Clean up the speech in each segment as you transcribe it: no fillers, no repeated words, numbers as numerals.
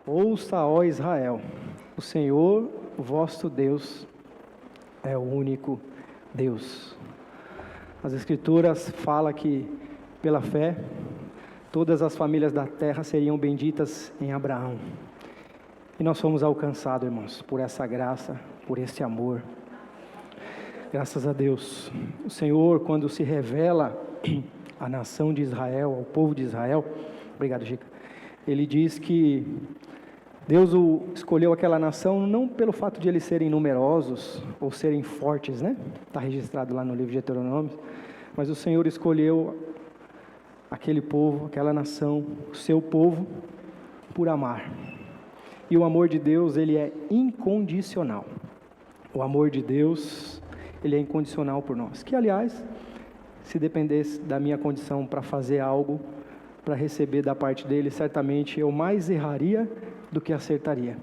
Ouça, ó Israel, o Senhor, o vosso Deus, é o único Deus. As Escrituras falam que, pela fé, todas as famílias da terra seriam benditas em Abraão. E nós fomos alcançados, irmãos, por essa graça, por esse amor. Graças a Deus. O Senhor, quando se revela à nação de Israel, ao povo de Israel, obrigado, Gica, Ele diz que Deus escolheu aquela nação não pelo fato de eles serem numerosos ou serem fortes, né? Está registrado lá no livro de Deuteronômio. Mas o Senhor escolheu aquele povo, aquela nação, o seu povo, por amar. E o amor de Deus, ele é incondicional. O amor de Deus, ele é incondicional por nós. Que, aliás, se dependesse da minha condição para fazer algo, para receber da parte dele, certamente eu mais erraria do que acertaria.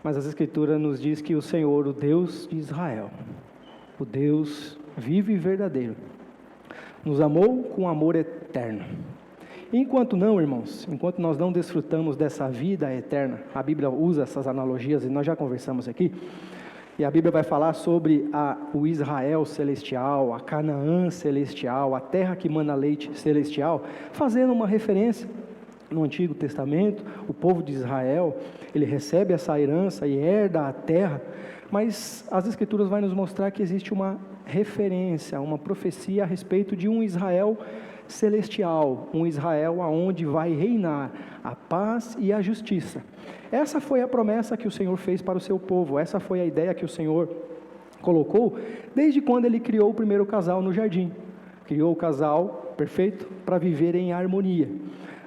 Mas as Escrituras nos diz que o Senhor, o Deus de Israel, o Deus vivo e verdadeiro, nos amou com amor eterno. Enquanto não, irmãos, enquanto nós não desfrutamos dessa vida eterna, a Bíblia usa essas analogias e nós já conversamos aqui, e a Bíblia vai falar sobre o Israel celestial, a Canaã celestial, a terra que mana leite celestial, fazendo uma referência no Antigo Testamento. O povo de Israel, ele recebe essa herança e herda a terra, mas as Escrituras vão nos mostrar que existe uma referência, uma profecia a respeito de um Israel celestial, um Israel aonde vai reinar a paz e a justiça. Essa foi a promessa que o Senhor fez para o seu povo, essa foi a ideia que o Senhor colocou desde quando ele criou o primeiro casal no jardim. Criou o casal perfeito para viver em harmonia.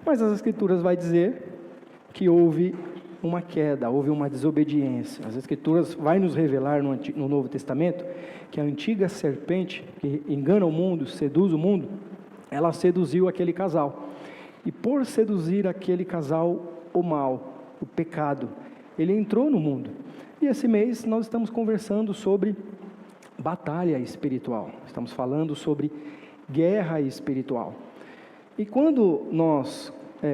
Mas as Escrituras vai dizer que houve uma queda, houve uma desobediência. As Escrituras vai nos revelar no Novo Testamento que a antiga serpente que engana o mundo, seduz o mundo, ela seduziu aquele casal. E por seduzir aquele casal, o mal, o pecado, ele entrou no mundo. E esse mês nós estamos conversando sobre batalha espiritual. Estamos falando sobre guerra espiritual. E quando nós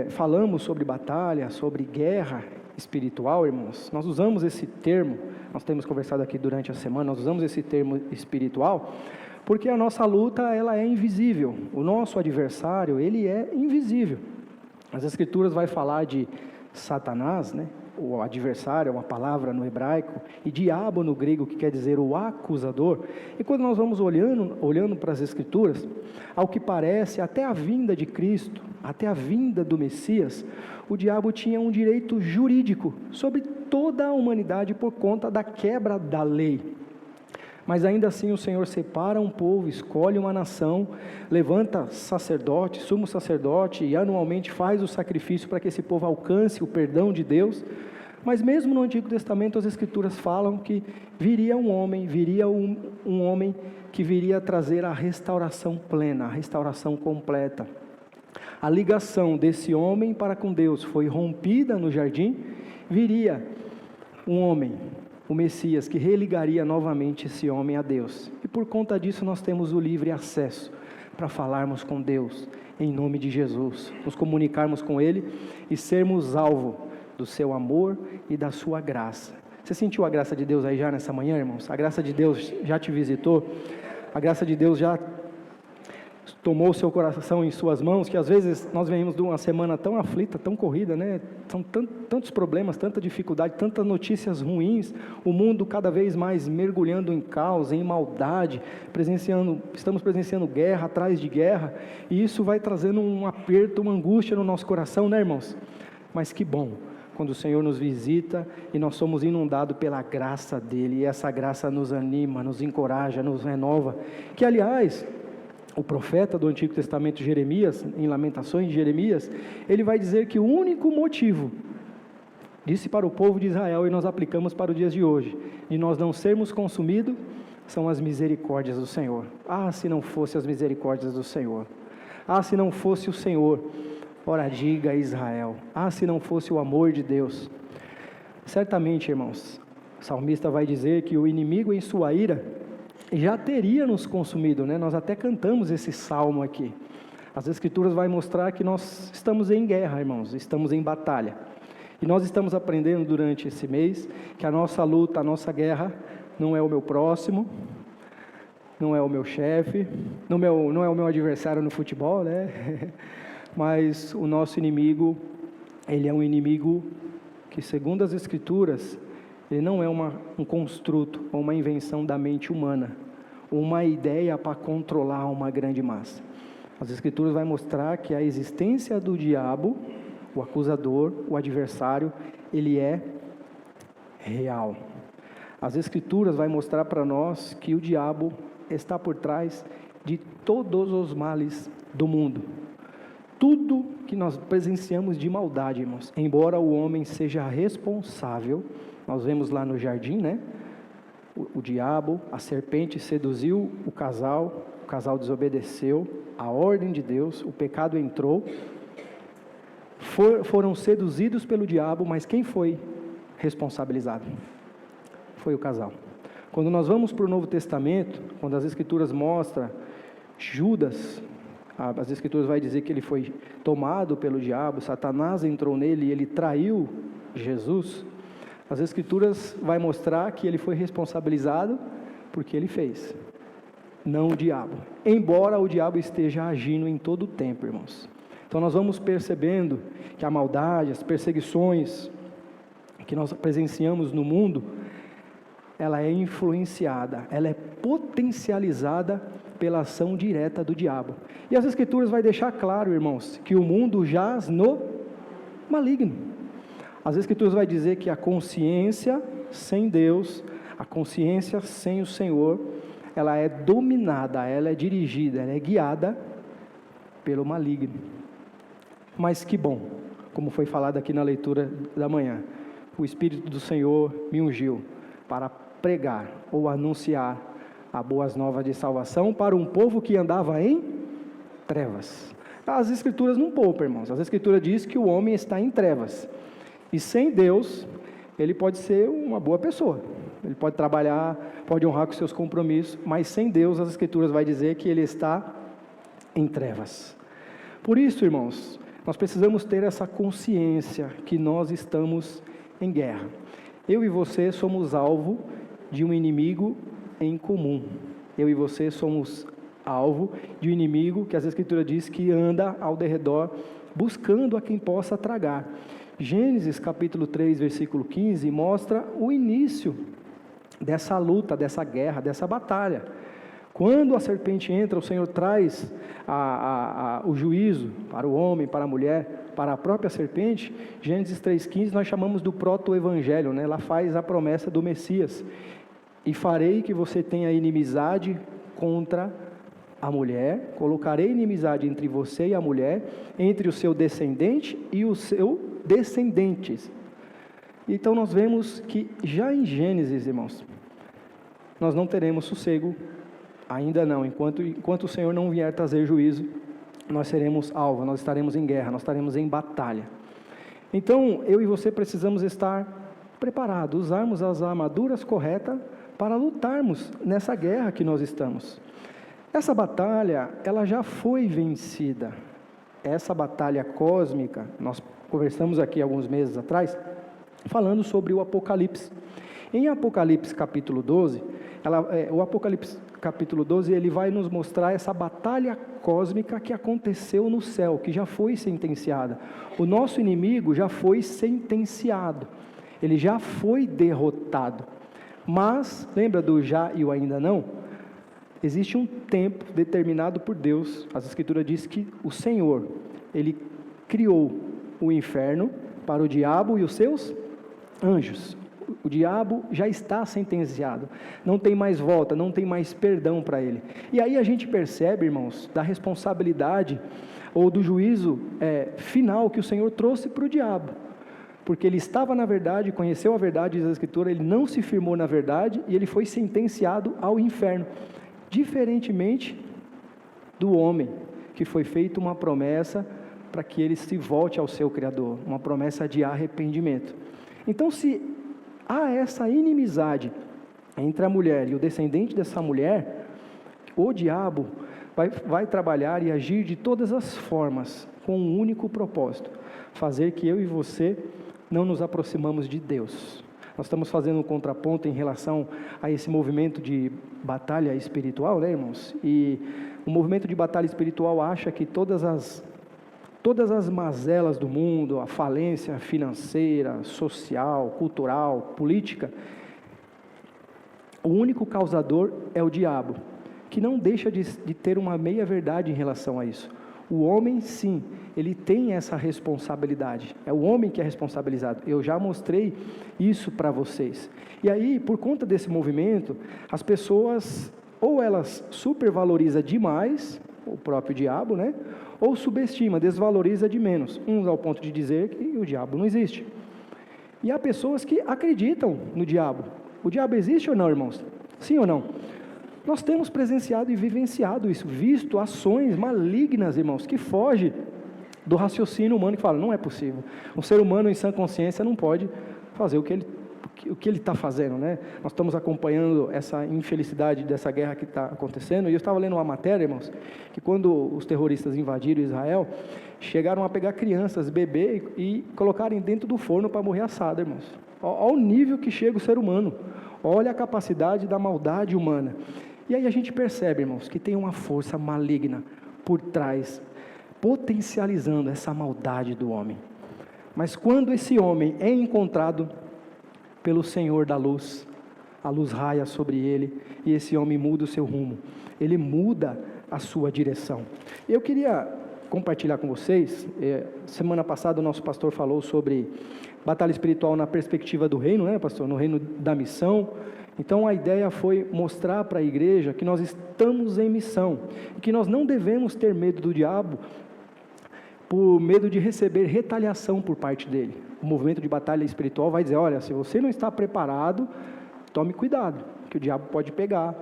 falamos sobre batalha, sobre guerra espiritual, irmãos, nós usamos esse termo, nós temos conversado aqui durante a semana, nós usamos esse termo espiritual, porque a nossa luta, ela é invisível. O nosso adversário, ele é invisível. As Escrituras vai falar de Satanás, né? O adversário é uma palavra no hebraico, e diabo no grego, que quer dizer o acusador. E quando nós vamos olhando para as Escrituras, ao que parece, até a vinda de Cristo, até a vinda do Messias, o diabo tinha um direito jurídico sobre toda a humanidade por conta da quebra da lei. Mas ainda assim o Senhor separa um povo, escolhe uma nação, levanta sacerdote, sumo sacerdote, e anualmente faz o sacrifício para que esse povo alcance o perdão de Deus. Mas mesmo no Antigo Testamento as Escrituras falam que viria um homem que viria trazer a restauração plena, a restauração completa. A ligação desse homem para com Deus foi rompida no jardim, viria um homem, o Messias, que religaria novamente esse homem a Deus. E por conta disso nós temos o livre acesso para falarmos com Deus, em nome de Jesus, nos comunicarmos com Ele e sermos alvo do seu amor e da sua graça. Você sentiu a graça de Deus aí já nessa manhã, irmãos? A graça de Deus já te visitou? A graça de Deus já tomou o seu coração em suas mãos? Que às vezes nós venimos de uma semana tão aflita, tão corrida, né? São tantos problemas, tanta dificuldade, tantas notícias ruins, o mundo cada vez mais mergulhando em caos, em maldade, estamos presenciando guerra atrás de guerra, e isso vai trazendo um aperto, uma angústia no nosso coração, né, irmãos? Mas que bom quando o Senhor nos visita e nós somos inundados pela graça dEle, e essa graça nos anima, nos encoraja, nos renova, que aliás, o profeta do Antigo Testamento, Jeremias, em Lamentações de Jeremias, ele vai dizer que o único motivo, disse para o povo de Israel, e nós aplicamos para os dias de hoje, de nós não sermos consumidos, são as misericórdias do Senhor. Ah, se não fosse as misericórdias do Senhor! Ah, se não fosse o Senhor! Ora, diga Israel, ah, se não fosse o amor de Deus! Certamente, irmãos, o salmista vai dizer que o inimigo em sua ira já teria nos consumido, né? Nós até cantamos esse salmo aqui. As Escrituras vai mostrar que nós estamos em guerra, irmãos, estamos em batalha. E nós estamos aprendendo durante esse mês que a nossa luta, a nossa guerra, não é o meu próximo, não é o meu chefe, não é o meu adversário no futebol, né? Mas o nosso inimigo, ele é um inimigo que, segundo as Escrituras, ele não é um construto ou uma invenção da mente humana, uma ideia para controlar uma grande massa. As Escrituras vão mostrar que a existência do diabo, o acusador, o adversário, ele é real. As Escrituras vão mostrar para nós que o diabo está por trás de todos os males do mundo. Tudo que nós presenciamos de maldade, irmãos, embora o homem seja responsável, nós vemos lá no jardim, né? O diabo, a serpente seduziu o casal desobedeceu a ordem de Deus, o pecado entrou, foram seduzidos pelo diabo, mas quem foi responsabilizado? Foi o casal. Quando nós vamos para o Novo Testamento, quando as Escrituras mostram Judas, as Escrituras vai dizer que ele foi tomado pelo diabo, Satanás entrou nele e ele traiu Jesus. As Escrituras vai mostrar que ele foi responsabilizado porque ele fez, não o diabo. Embora o diabo esteja agindo em todo o tempo, irmãos. Então nós vamos percebendo que a maldade, as perseguições que nós presenciamos no mundo, ela é influenciada, ela é potencializada pela ação direta do diabo. E as Escrituras vai deixar claro, irmãos, que o mundo jaz no maligno. As Escrituras vai dizer que a consciência sem Deus, a consciência sem o Senhor, ela é dominada, ela é dirigida, ela é guiada pelo maligno. Mas que bom, como foi falado aqui na leitura da manhã, o Espírito do Senhor me ungiu para pregar ou anunciar a boas novas de salvação para um povo que andava em trevas. As Escrituras não poupam, irmãos. As Escrituras diz que o homem está em trevas. E sem Deus, ele pode ser uma boa pessoa. Ele pode trabalhar, pode honrar com seus compromissos, mas sem Deus, as Escrituras vai dizer que ele está em trevas. Por isso, irmãos, nós precisamos ter essa consciência que nós estamos em guerra. Eu e você somos alvo de um inimigo em comum. Eu e você somos alvo de um inimigo que as Escrituras diz que anda ao derredor buscando a quem possa tragar. Gênesis capítulo 3, versículo 15 mostra o início dessa luta, dessa guerra, dessa batalha. Quando a serpente entra, o Senhor traz o juízo para o homem, para a mulher, para a própria serpente. Gênesis 3,15 nós chamamos do proto-evangelho, né? Lá faz a promessa do Messias. E farei que você tenha inimizade contra a mulher, colocarei inimizade entre você e a mulher, entre o seu descendente e o seu descendentes. Então nós vemos que já em Gênesis, irmãos, nós não teremos sossego, ainda não, enquanto o Senhor não vier trazer juízo, nós seremos alvo, nós estaremos em guerra, nós estaremos em batalha. Então eu e você precisamos estar preparados, usarmos as armaduras corretas para lutarmos nessa guerra que nós estamos. Essa batalha, ela já foi vencida. Essa batalha cósmica, nós conversamos aqui alguns meses atrás, falando sobre o Apocalipse. Em Apocalipse capítulo 12, o Apocalipse capítulo 12, ele vai nos mostrar essa batalha cósmica que aconteceu no céu, que já foi sentenciada. O nosso inimigo já foi sentenciado, ele já foi derrotado. Mas, lembra do já e o ainda não? Existe um tempo determinado por Deus. As Escrituras diz que o Senhor, ele criou o inferno para o diabo e os seus anjos. O diabo já está sentenciado, não tem mais volta, não tem mais perdão para ele. E aí a gente percebe, irmãos, da responsabilidade ou do juízo final que o Senhor trouxe para o diabo. Porque ele estava na verdade, conheceu a verdade da Escritura, ele não se firmou na verdade e ele foi sentenciado ao inferno. Diferentemente do homem, que foi feita uma promessa para que ele se volte ao seu Criador, uma promessa de arrependimento. Então, se há essa inimizade entre a mulher e o descendente dessa mulher, o diabo vai trabalhar e agir de todas as formas, com um único propósito: fazer que eu e você não nos aproximamos de Deus. Nós estamos fazendo um contraponto em relação a esse movimento de batalha espiritual, né, irmãos? E o movimento de batalha espiritual acha que todas as mazelas do mundo, a falência financeira, social, cultural, política, o único causador é o diabo, que não deixa de ter uma meia-verdade em relação a isso. O homem, sim, ele tem essa responsabilidade, é o homem que é responsabilizado. Eu já mostrei isso para vocês. E aí, por conta desse movimento, as pessoas, ou elas supervalorizam demais o próprio diabo, né? Ou subestima, desvaloriza de menos, uns ao ponto de dizer que o diabo não existe. E há pessoas que acreditam no diabo. O diabo existe ou não, irmãos? Sim ou não? Nós temos presenciado e vivenciado isso, visto ações malignas, irmãos, que fogem do raciocínio humano, que fala, não é possível. Um ser humano em sã consciência não pode fazer o que ele está fazendo, né? Nós estamos acompanhando essa infelicidade dessa guerra que está acontecendo, e eu estava lendo uma matéria, irmãos, que quando os terroristas invadiram Israel, chegaram a pegar crianças, bebê, e colocarem dentro do forno para morrer assado, irmãos. Olha o nível que chega o ser humano, olha a capacidade da maldade humana. E aí a gente percebe, irmãos, que tem uma força maligna por trás, potencializando essa maldade do homem. Mas quando esse homem é encontrado pelo Senhor da luz, a luz raia sobre ele, e esse homem muda o seu rumo, ele muda a sua direção. Eu queria compartilhar com vocês, semana passada o nosso pastor falou sobre batalha espiritual na perspectiva do reino, né, pastor? No reino da missão. Então a ideia foi mostrar para a igreja que nós estamos em missão, e que nós não devemos ter medo do diabo, por medo de receber retaliação por parte dele. O movimento de batalha espiritual vai dizer, olha, se você não está preparado, tome cuidado, que o diabo pode pegar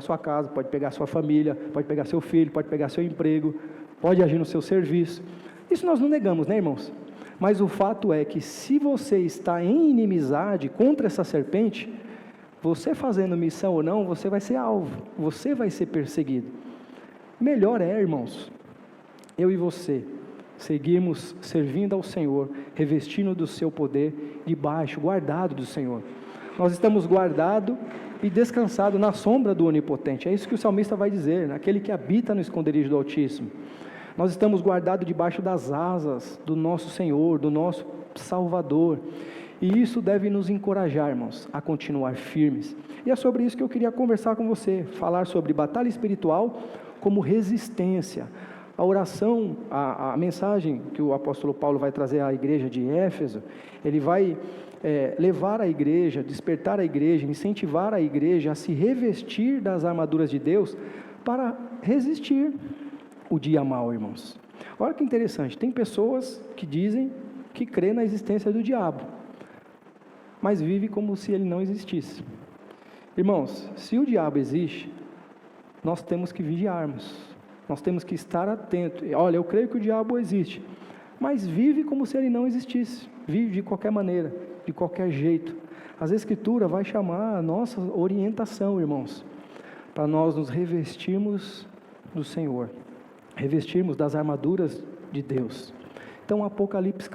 sua casa, pode pegar sua família, pode pegar seu filho, pode pegar seu emprego, pode agir no seu serviço. Isso nós não negamos, né, irmãos? Mas o fato é que se você está em inimizade contra essa serpente, você fazendo missão ou não, você vai ser alvo, você vai ser perseguido. Melhor é, irmãos, eu e você, seguirmos servindo ao Senhor, revestindo do seu poder, debaixo, guardado do Senhor. Nós estamos guardados e descansados na sombra do Onipotente. É isso que o salmista vai dizer, naquele que habita no esconderijo do Altíssimo. Nós estamos guardados debaixo das asas do nosso Senhor, do nosso Salvador. E isso deve nos encorajar, irmãos, a continuar firmes. E é sobre isso que eu queria conversar com você, falar sobre batalha espiritual como resistência. A oração, a mensagem que o apóstolo Paulo vai trazer à igreja de Éfeso, ele vai levar a igreja, despertar a igreja, incentivar a igreja a se revestir das armaduras de Deus para resistir o dia mau, irmãos. Olha que interessante, tem pessoas que dizem que crê na existência do diabo, mas vive como se ele não existisse. Irmãos, se o diabo existe, nós temos que vigiarmos, nós temos que estar atentos. Olha, eu creio que o diabo existe, mas vive como se ele não existisse, vive de qualquer maneira, de qualquer jeito. As Escrituras vai chamar a nossa orientação, irmãos, para nós nos revestirmos do Senhor, revestirmos das armaduras de Deus. Então, Apocalipse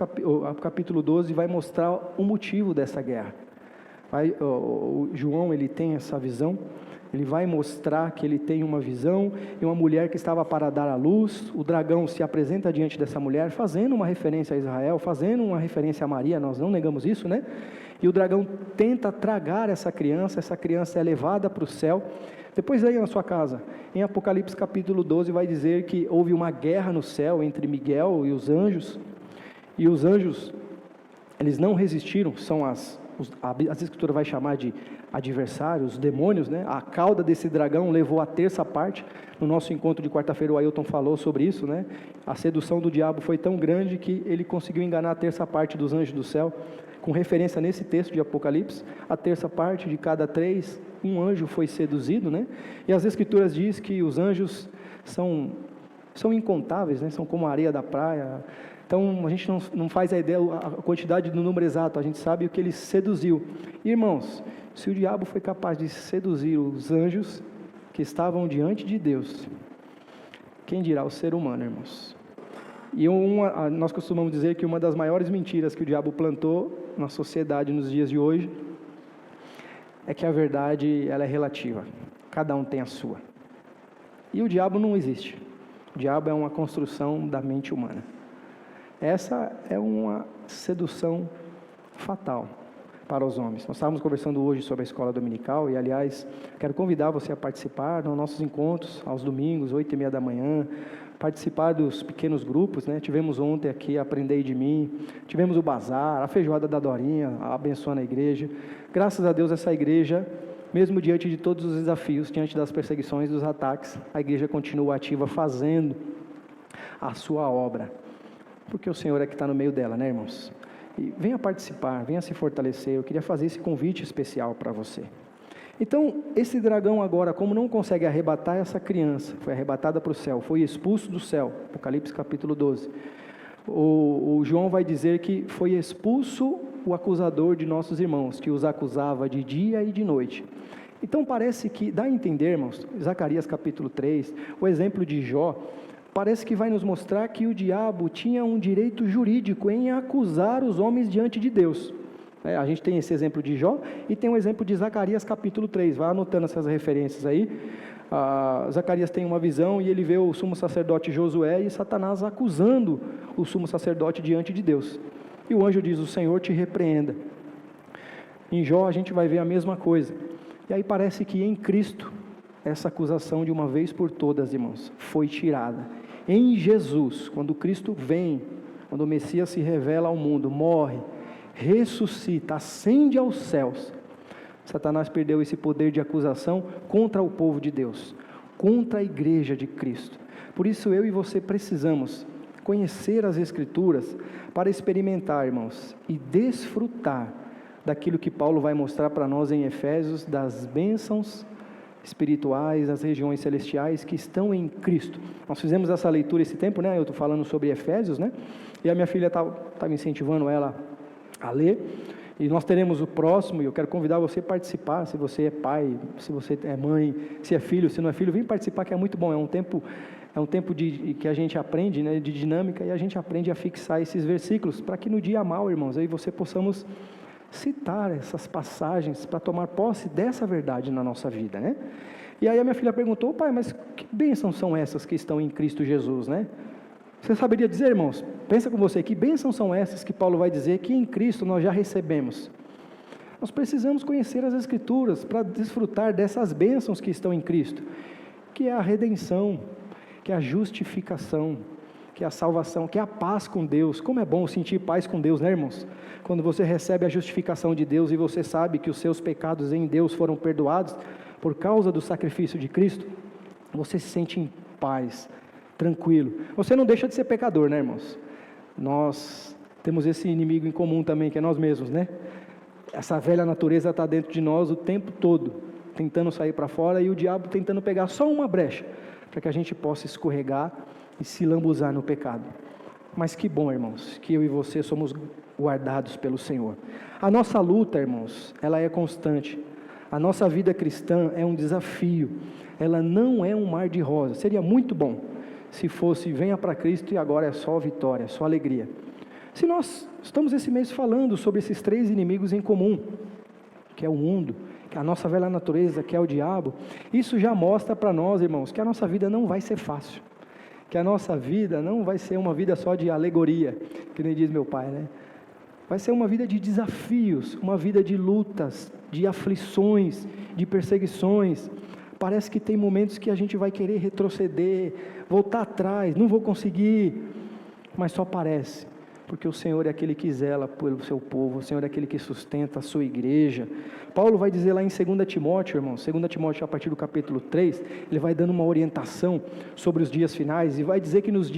capítulo 12 vai mostrar o motivo dessa guerra. O João, ele tem essa visão, ele vai mostrar que ele tem uma visão, e uma mulher que estava para dar à luz, o dragão se apresenta diante dessa mulher, fazendo uma referência a Israel, fazendo uma referência a Maria, nós não negamos isso, né? E o dragão tenta tragar essa criança é levada para o céu. Depois aí na sua casa, em Apocalipse capítulo 12 vai dizer que houve uma guerra no céu entre Miguel e os anjos eles não resistiram, são as Escrituras vai chamar de adversários, demônios, né? A cauda desse dragão levou a terça parte. No nosso encontro de quarta-feira o Ailton falou sobre isso, né? A sedução do diabo foi tão grande que ele conseguiu enganar a terça parte dos anjos do céu, com referência nesse texto de Apocalipse, a terça parte de cada 3, um anjo foi seduzido, né? E as Escrituras diz que os anjos são incontáveis, né? São como a areia da praia. Então, a gente não faz a ideia, a quantidade do número exato, a gente sabe o que ele seduziu. Irmãos, se o diabo foi capaz de seduzir os anjos que estavam diante de Deus, quem dirá o ser humano, irmãos? E nós costumamos dizer que uma das maiores mentiras que o diabo plantou na sociedade nos dias de hoje é que a verdade ela é relativa, cada um tem a sua. E o diabo não existe, o diabo é uma construção da mente humana. Essa é uma sedução fatal para os homens. Nós estávamos conversando hoje sobre a escola dominical e, aliás, quero convidar você a participar dos nossos encontros aos domingos, 8h30 da manhã, participar dos pequenos grupos, né? Tivemos ontem aqui Aprendei de Mim, tivemos o bazar, a feijoada da Dorinha, abençoando a igreja. Graças a Deus essa igreja, mesmo diante de todos os desafios, diante das perseguições, dos ataques, a igreja continua ativa fazendo a sua obra, porque o Senhor é que está no meio dela, né, irmãos? E venha participar, venha se fortalecer. Eu queria fazer esse convite especial para você. Então, esse dragão agora, como não consegue arrebatar essa criança, foi arrebatada para o céu, foi expulso do céu, Apocalipse capítulo 12. O João vai dizer que foi expulso o acusador de nossos irmãos, que os acusava de dia e de noite. Então parece que, dá a entender, irmãos, Zacarias capítulo 3, o exemplo de Jó, parece que vai nos mostrar que o diabo tinha um direito jurídico em acusar os homens diante de Deus. A gente tem esse exemplo de Jó e tem o exemplo de Zacarias capítulo 3, vai anotando essas referências aí. Zacarias tem uma visão e ele vê o sumo sacerdote Josué e Satanás acusando o sumo sacerdote diante de Deus. E o anjo diz: o Senhor te repreenda. Em Jó a gente vai ver a mesma coisa. E aí parece que em Cristo, essa acusação de uma vez por todas, irmãos, foi tirada. Em Jesus, quando Cristo vem, quando o Messias se revela ao mundo, morre, ressuscita, ascende aos céus, Satanás perdeu esse poder de acusação contra o povo de Deus, contra a igreja de Cristo. Por isso eu e você precisamos conhecer as Escrituras para experimentar, irmãos, e desfrutar daquilo que Paulo vai mostrar para nós em Efésios, das bênçãos espirituais, das regiões celestiais que estão em Cristo. Nós fizemos essa leitura esse tempo, né? Eu estou falando sobre Efésios, né? E a minha filha estava me incentivando ela a ler, e nós teremos o próximo, e eu quero convidar você a participar, se você é pai, se você é mãe, se é filho, se não é filho, vem participar, que é muito bom, é um tempo que a gente aprende, né, de dinâmica, e a gente aprende a fixar esses versículos, para que no dia mal, irmãos, aí você possamos citar essas passagens, para tomar posse dessa verdade na nossa vida, né? E aí a minha filha perguntou: pai, mas que bênçãos são essas que estão em Cristo Jesus, né? Você saberia dizer, irmãos? Pensa com você, que bênçãos são essas que Paulo vai dizer que em Cristo nós já recebemos? Nós precisamos conhecer as Escrituras para desfrutar dessas bênçãos que estão em Cristo, que é a redenção, que é a justificação, que é a salvação, que é a paz com Deus. Como é bom sentir paz com Deus, né, irmãos? Quando você recebe a justificação de Deus e você sabe que os seus pecados em Deus foram perdoados por causa do sacrifício de Cristo, você se sente em paz, tranquilo. Você não deixa de ser pecador, né, irmãos? Nós temos esse inimigo em comum também, que é nós mesmos, né? Essa velha natureza está dentro de nós o tempo todo, tentando sair para fora, e o diabo tentando pegar só uma brecha, para que a gente possa escorregar e se lambuzar no pecado. Mas que bom, irmãos, que eu e você somos guardados pelo Senhor. A nossa luta, irmãos, ela é constante. A nossa vida cristã é um desafio. Ela não é um mar de rosas. Seria muito bom se fosse: venha para Cristo e agora é só vitória, só alegria. Se nós estamos esse mês falando sobre esses 3 inimigos em comum, que é o mundo, que é a nossa velha natureza, que é o diabo, isso já mostra para nós, irmãos, que a nossa vida não vai ser fácil, que a nossa vida não vai ser uma vida só de alegoria, que nem diz meu pai, né? Vai ser uma vida de desafios, uma vida de lutas, de aflições, de perseguições. Parece que tem momentos que a gente vai querer retroceder, voltar atrás, não vou conseguir, mas só parece, porque o Senhor é aquele que zela pelo seu povo, o Senhor é aquele que sustenta a sua igreja. Paulo vai dizer lá em 2 Timóteo, irmãos, 2 Timóteo a partir do capítulo 3, ele vai dando uma orientação sobre os dias finais, e vai dizer que nos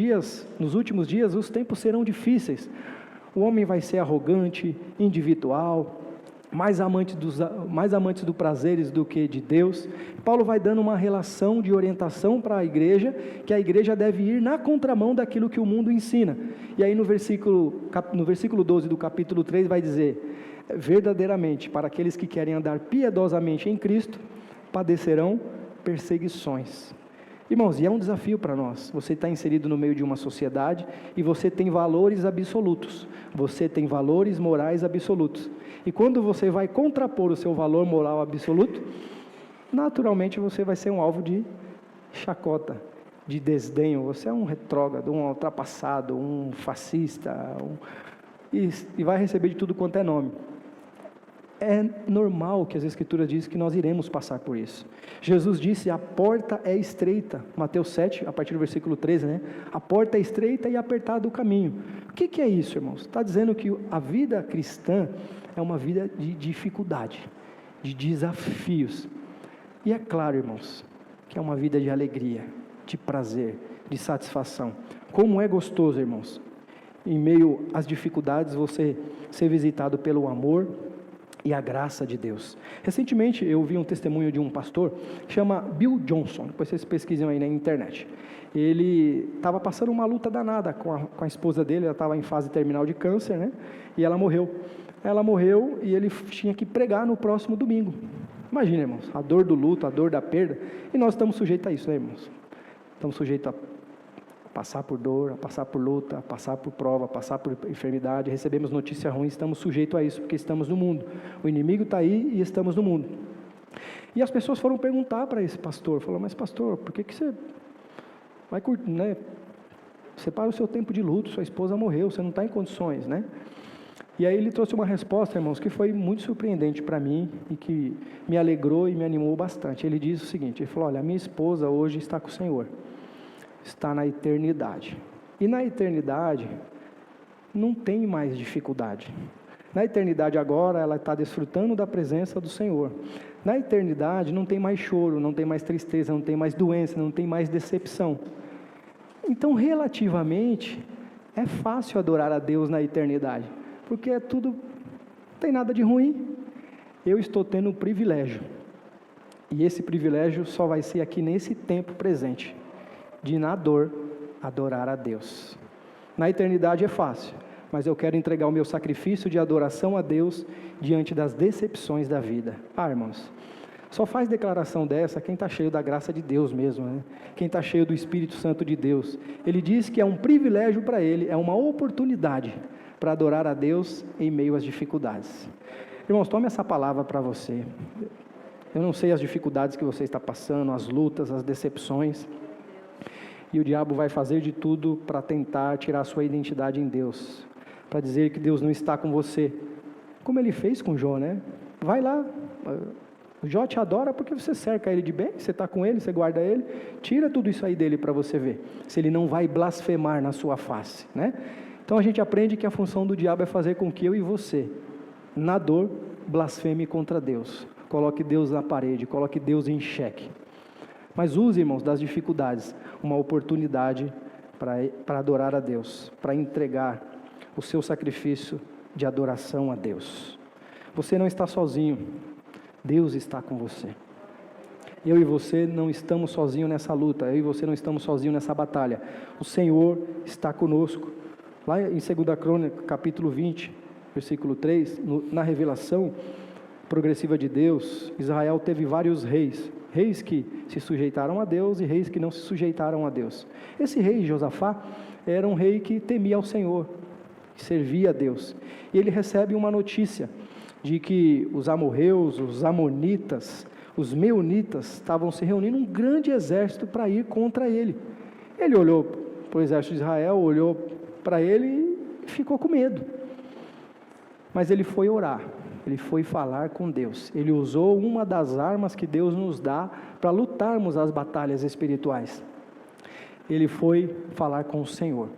últimos dias, os tempos serão difíceis. O homem vai ser arrogante, individual, mais amantes do prazeres do que de Deus. Paulo vai dando uma relação de orientação para a igreja, que a igreja deve ir na contramão daquilo que o mundo ensina. E aí no versículo 12 do capítulo 3 vai dizer: verdadeiramente, para aqueles que querem andar piedosamente em Cristo, padecerão perseguições. Irmãos, e é um desafio para nós. Você está inserido no meio de uma sociedade e você tem valores absolutos. Você tem valores morais absolutos. E quando você vai contrapor o seu valor moral absoluto, naturalmente você vai ser um alvo de chacota, de desdenho. Você é um retrógrado, um ultrapassado, um fascista, e vai receber de tudo quanto é nome. É normal que as Escrituras dizem que nós iremos passar por isso. Jesus disse, a porta é estreita, Mateus 7, a partir do versículo 13, né? A porta é estreita e apertado o caminho. O que é isso, irmãos? Está dizendo que a vida cristã é uma vida de dificuldade, de desafios. E é claro, irmãos, que é uma vida de alegria, de prazer, de satisfação. Como é gostoso, irmãos, em meio às dificuldades, você ser visitado pelo amor e a graça de Deus. Recentemente eu vi um testemunho de um pastor que chama Bill Johnson, depois vocês pesquisem aí na internet. Ele estava passando uma luta danada com a esposa dele, ela estava em fase terminal de câncer, né? E ela morreu. Ela morreu e ele tinha que pregar no próximo domingo. Imagina, irmãos, a dor do luto, a dor da perda, e nós estamos sujeitos a isso, né, irmãos? Estamos sujeitos a passar por dor, a passar por luta, a passar por prova, a passar por enfermidade, recebemos notícia ruim, estamos sujeitos a isso, porque estamos no mundo. O inimigo está aí e estamos no mundo. E as pessoas foram perguntar para esse pastor, falaram, mas pastor, por que você vai curtir, né? Separa o seu tempo de luto, sua esposa morreu, você não está em condições, né? E aí ele trouxe uma resposta, irmãos, que foi muito surpreendente para mim e que me alegrou e me animou bastante. Ele disse o seguinte, ele falou, olha, a minha esposa hoje está com o Senhor. Está na eternidade. E na eternidade não tem mais dificuldade. Na eternidade agora ela está desfrutando da presença do Senhor. Na eternidade não tem mais choro, não tem mais tristeza, não tem mais doença, não tem mais decepção. Então relativamente é fácil adorar a Deus na eternidade, porque é tudo, não tem nada de ruim. Eu estou tendo um privilégio, e esse privilégio só vai ser aqui nesse tempo presente, de na dor adorar a Deus. Na eternidade é fácil, mas eu quero entregar o meu sacrifício de adoração a Deus diante das decepções da vida. Irmãos, só faz declaração dessa quem está cheio da graça de Deus mesmo, né? Quem está cheio do Espírito Santo de Deus. Ele diz que é um privilégio para ele, é uma oportunidade para adorar a Deus em meio às dificuldades. Irmãos, tome essa palavra para você. Eu não sei as dificuldades que você está passando, as lutas, as decepções. E o diabo vai fazer de tudo para tentar tirar a sua identidade em Deus, para dizer que Deus não está com você, como ele fez com Jó, né? Vai lá, o Jó te adora porque você cerca ele de bem, você está com ele, você guarda ele, tira tudo isso aí dele para você ver, se ele não vai blasfemar na sua face, né? Então a gente aprende que a função do diabo é fazer com que eu e você, na dor, blasfeme contra Deus, coloque Deus na parede, coloque Deus em xeque. Mas use, irmãos, das dificuldades, uma oportunidade para adorar a Deus, para entregar o seu sacrifício de adoração a Deus. Você não está sozinho, Deus está com você. Eu e você não estamos sozinhos nessa luta, eu e você não estamos sozinhos nessa batalha. O Senhor está conosco. Lá em 2 Crônicas, capítulo 20, versículo 3, na revelação progressiva de Deus, Israel teve vários reis que se sujeitaram a Deus e reis que não se sujeitaram a Deus. Esse rei Josafá era um rei que temia ao Senhor, que servia a Deus. E ele recebe uma notícia de que os amorreus, os amonitas, os meunitas estavam se reunindo um grande exército para ir contra ele. Ele olhou para o exército de Israel, olhou para ele e ficou com medo. Mas ele foi orar. Ele foi falar com Deus. Ele usou uma das armas que Deus nos dá para lutarmos as batalhas espirituais. Ele foi falar com o Senhor.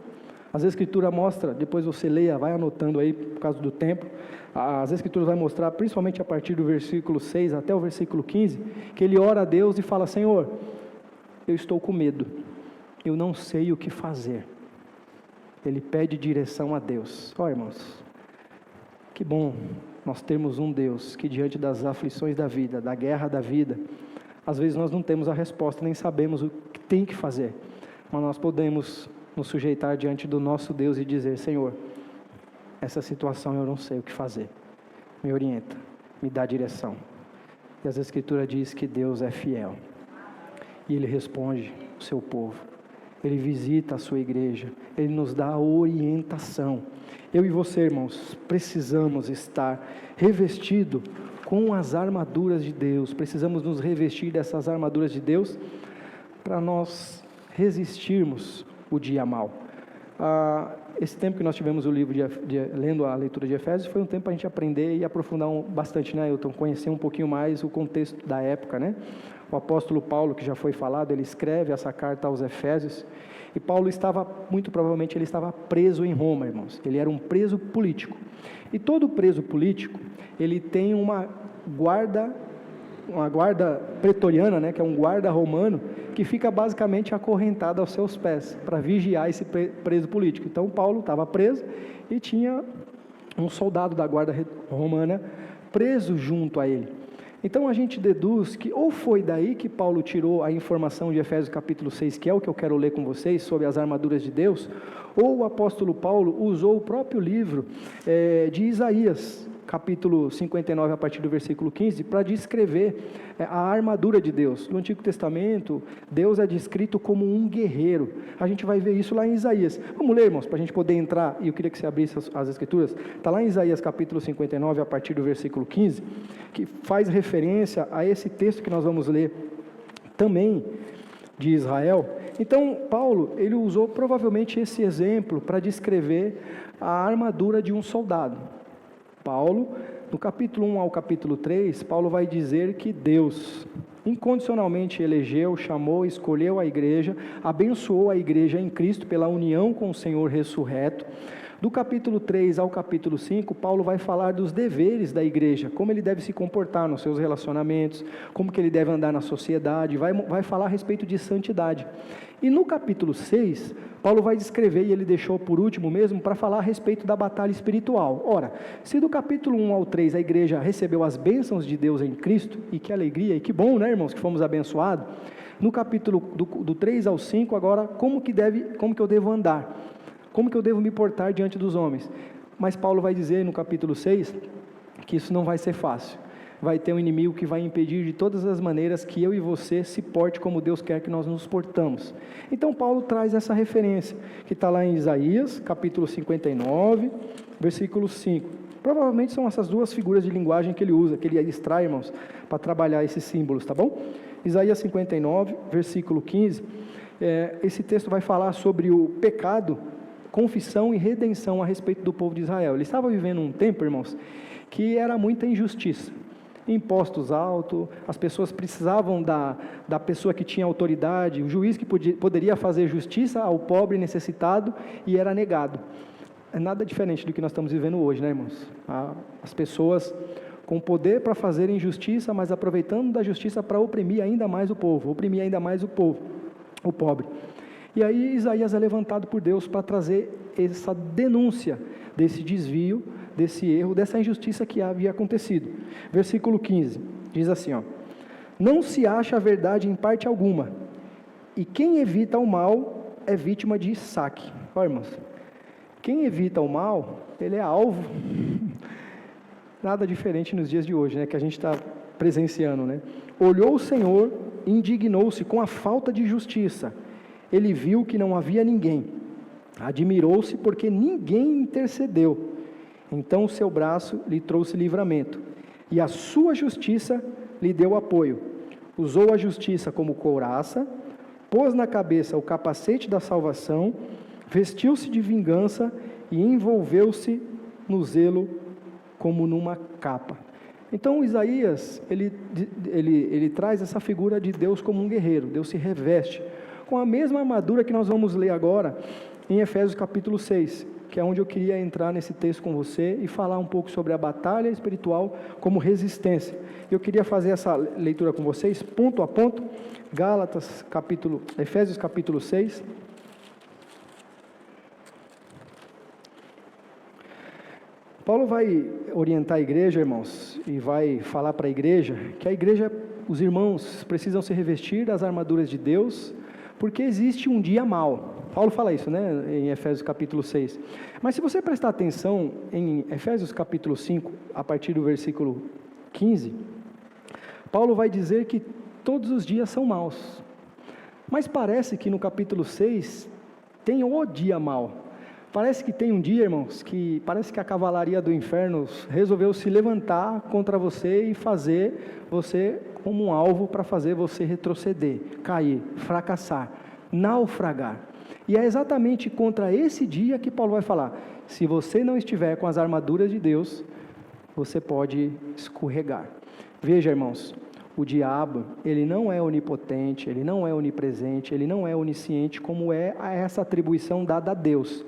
As Escrituras mostram, depois você leia, vai anotando aí por causa do tempo. As Escrituras vai mostrar, principalmente a partir do versículo 6 até o versículo 15, que ele ora a Deus e fala, Senhor, eu estou com medo, eu não sei o que fazer. Ele pede direção a Deus. Irmãos, que bom nós termos um Deus que diante das aflições da vida, da guerra da vida, às vezes nós não temos a resposta, nem sabemos o que tem que fazer, mas nós podemos nos sujeitar diante do nosso Deus e dizer, Senhor, essa situação eu não sei o que fazer, me orienta, me dá direção. E as Escrituras diz que Deus é fiel, e Ele responde, seu povo, Ele visita a sua igreja, Ele nos dá orientação. Eu e você, irmãos, precisamos estar revestidos com as armaduras de Deus, precisamos nos revestir dessas armaduras de Deus para nós resistirmos o dia mau. Esse tempo que nós tivemos o livro lendo a leitura de Efésios foi um tempo para a gente aprender e aprofundar bastante, né, Ailton? Conhecer um pouquinho mais o contexto da época, né? O apóstolo Paulo, que já foi falado, ele escreve essa carta aos Efésios, e Paulo muito provavelmente ele estava preso em Roma, irmãos. Ele era um preso político, e todo preso político, ele tem uma guarda pretoriana, né, que é um guarda romano, que fica basicamente acorrentado aos seus pés, para vigiar esse preso político. Então Paulo estava preso, e tinha um soldado da guarda romana preso junto a ele. Então a gente deduz que ou foi daí que Paulo tirou a informação de Efésios capítulo 6, que é o que eu quero ler com vocês, sobre as armaduras de Deus, ou o apóstolo Paulo usou o próprio livro de Isaías, capítulo 59, a partir do versículo 15, para descrever a armadura de Deus. No Antigo Testamento, Deus é descrito como um guerreiro. A gente vai ver isso lá em Isaías. Vamos ler, irmãos, para a gente poder entrar, e eu queria que você abrisse as Escrituras. Está lá em Isaías, capítulo 59, a partir do versículo 15, que faz referência a esse texto que nós vamos ler também, de Israel. Então, Paulo, ele usou provavelmente esse exemplo para descrever a armadura de um soldado. Paulo, no capítulo 1 ao capítulo 3, Paulo vai dizer que Deus incondicionalmente elegeu, chamou, escolheu a igreja, abençoou a igreja em Cristo pela união com o Senhor ressurreto. Do capítulo 3 ao capítulo 5, Paulo vai falar dos deveres da igreja, como ele deve se comportar nos seus relacionamentos, como que ele deve andar na sociedade, vai falar a respeito de santidade. E no capítulo 6, Paulo vai descrever, e ele deixou por último mesmo, para falar a respeito da batalha espiritual. Ora, se do capítulo 1 ao 3 a igreja recebeu as bênçãos de Deus em Cristo, e que alegria, e que bom, né, irmãos, que fomos abençoados, no capítulo do 3 ao 5, agora, como que eu devo andar? Como que eu devo me portar diante dos homens? Mas Paulo vai dizer no capítulo 6, que isso não vai ser fácil. Vai ter um inimigo que vai impedir de todas as maneiras que eu e você se porte como Deus quer que nós nos portamos. Então Paulo traz essa referência, que está lá em Isaías, capítulo 59, versículo 5. Provavelmente são essas duas figuras de linguagem que ele usa, que ele extrai, irmãos, para trabalhar esses símbolos, tá bom? Isaías 59, versículo 15, esse texto vai falar sobre o pecado, confissão e redenção a respeito do povo de Israel. Ele estava vivendo um tempo, irmãos, que era muita injustiça. Impostos altos, as pessoas precisavam da pessoa que tinha autoridade, o juiz que poderia fazer justiça ao pobre necessitado, e era negado. É nada diferente do que nós estamos vivendo hoje, né, irmãos? As pessoas com poder para fazerem justiça, mas aproveitando da justiça para oprimir ainda mais o povo, o pobre. E aí Isaías é levantado por Deus para trazer essa denúncia desse desvio, desse erro, dessa injustiça que havia acontecido. Versículo 15, diz assim, não se acha a verdade em parte alguma, e quem evita o mal é vítima de saque. Olha, irmãos, quem evita o mal, ele é alvo. Nada diferente nos dias de hoje, né, que a gente está presenciando, né? Olhou o Senhor, indignou-se com a falta de justiça. Ele viu que não havia ninguém, admirou-se porque ninguém intercedeu. Então o seu braço lhe trouxe livramento, e a sua justiça lhe deu apoio. Usou a justiça como couraça, pôs na cabeça o capacete da salvação, vestiu-se de vingança e envolveu-se no zelo como numa capa. Então Isaías, ele traz essa figura de Deus como um guerreiro. Deus se reveste com a mesma armadura que nós vamos ler agora em Efésios capítulo 6, que é onde eu queria entrar nesse texto com você e falar um pouco sobre a batalha espiritual como resistência. Eu queria fazer essa leitura com vocês, ponto a ponto, Efésios capítulo 6. Paulo vai orientar a igreja, irmãos, e vai falar para a igreja, que a igreja, os irmãos, precisam se revestir das armaduras de Deus, porque existe um dia mau. Paulo fala isso, né, em Efésios capítulo 6. Mas se você prestar atenção em Efésios capítulo 5, a partir do versículo 15, Paulo vai dizer que todos os dias são maus. Mas parece que no capítulo 6 tem o dia mau. Parece que tem um dia, irmãos, que parece que a cavalaria do inferno resolveu se levantar contra você e fazer você como um alvo para fazer você retroceder, cair, fracassar, naufragar. E é exatamente contra esse dia que Paulo vai falar: se você não estiver com as armaduras de Deus, você pode escorregar. Veja, irmãos, o diabo, ele não é onipotente, ele não é onipresente, ele não é onisciente, como é essa atribuição dada a Deus.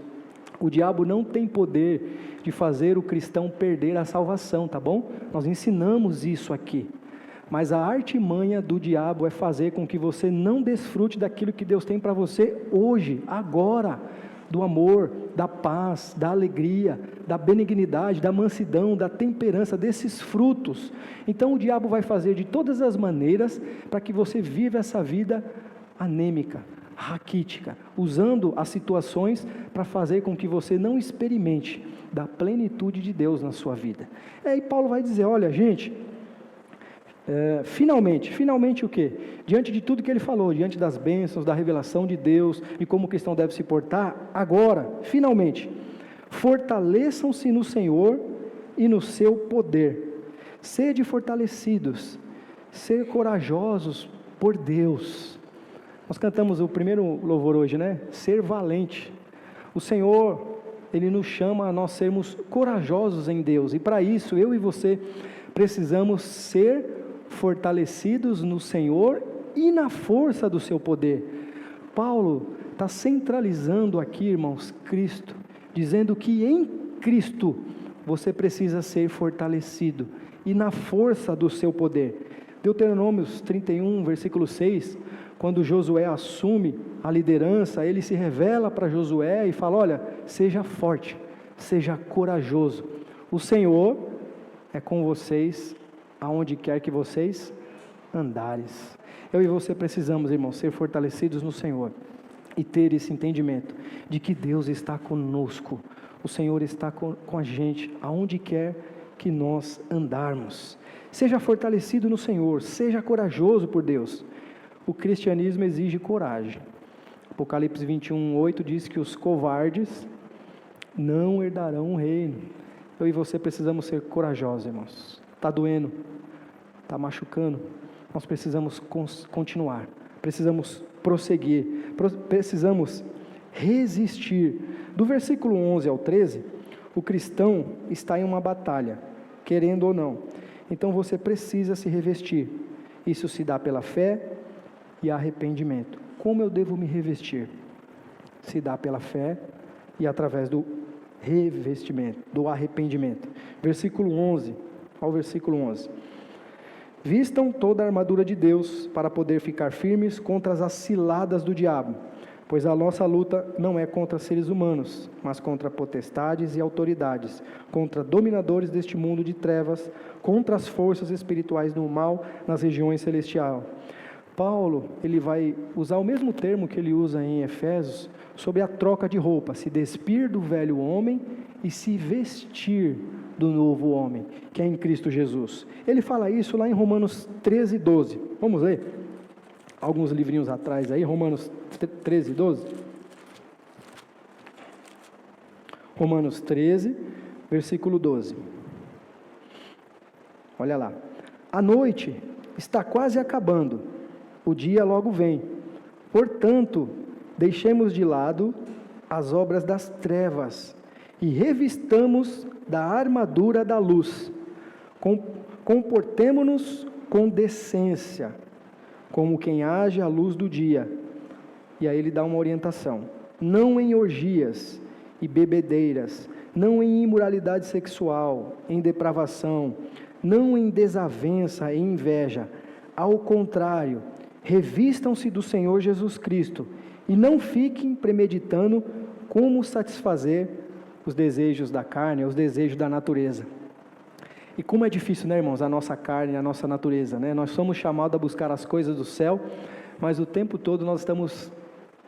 O diabo não tem poder de fazer o cristão perder a salvação, tá bom? Nós ensinamos isso aqui. Mas a artimanha do diabo é fazer com que você não desfrute daquilo que Deus tem para você hoje, agora, do amor, da paz, da alegria, da benignidade, da mansidão, da temperança, desses frutos. Então o diabo vai fazer de todas as maneiras para que você viva essa vida anêmica, raquítica, usando as situações para fazer com que você não experimente da plenitude de Deus na sua vida. E aí Paulo vai dizer: olha, gente, finalmente o quê? Diante de tudo que ele falou, diante das bênçãos, da revelação de Deus, e como o cristão deve se portar, agora, finalmente, fortaleçam-se no Senhor e no seu poder, sede fortalecidos, ser corajosos por Deus. Nós cantamos o primeiro louvor hoje, né? Ser valente. O Senhor, Ele nos chama a nós sermos corajosos em Deus, e para isso, eu e você precisamos ser fortalecidos no Senhor e na força do seu poder. Paulo está centralizando aqui, irmãos, Cristo, dizendo que em Cristo você precisa ser fortalecido e na força do seu poder. Deuteronômios 31, versículo 6, quando Josué assume a liderança, ele se revela para Josué e fala: olha, seja forte, seja corajoso, o Senhor é com vocês, aonde quer que vocês andares. Eu e você precisamos, irmãos, ser fortalecidos no Senhor e ter esse entendimento de que Deus está conosco, o Senhor está com a gente, aonde quer que nós andarmos. Seja fortalecido no Senhor, seja corajoso por Deus. O cristianismo exige coragem. Apocalipse 21, 8 diz que os covardes não herdarão o reino. Eu e você precisamos ser corajosos, irmãos. Está doendo, está machucando, nós precisamos continuar, precisamos prosseguir, precisamos resistir. Do versículo 11 ao 13, o cristão está em uma batalha, querendo ou não, então você precisa se revestir. Isso se dá pela fé e arrependimento. Como eu devo me revestir? Se dá pela fé e através do revestimento, do arrependimento. Versículo 11 ao versículo 11. Vistam toda a armadura de Deus para poder ficar firmes contra as ciladas do diabo, pois a nossa luta não é contra seres humanos, mas contra potestades e autoridades, contra dominadores deste mundo de trevas, contra as forças espirituais do mal nas regiões celestiais. Paulo, ele vai usar o mesmo termo que ele usa em Efésios, sobre a troca de roupa, se despir do velho homem e se vestir do novo homem, que é em Cristo Jesus. Ele fala isso lá em Romanos 13, 12. Vamos ler? Alguns livrinhos atrás aí, Romanos 13, 12. Romanos 13, versículo 12. Olha lá. A noite está quase acabando, o dia logo vem. Portanto, deixemos de lado as obras das trevas e revistamos da armadura da luz. Comportemo-nos com decência, como quem age à luz do dia. E aí ele dá uma orientação: não em orgias e bebedeiras, não em imoralidade sexual, em depravação, não em desavença e inveja. Ao contrário, revistam-se do Senhor Jesus Cristo e não fiquem premeditando como satisfazer os desejos da carne, os desejos da natureza. E como é difícil, né, irmãos, a nossa carne, a nossa natureza, né? Nós somos chamados a buscar as coisas do céu, mas o tempo todo nós estamos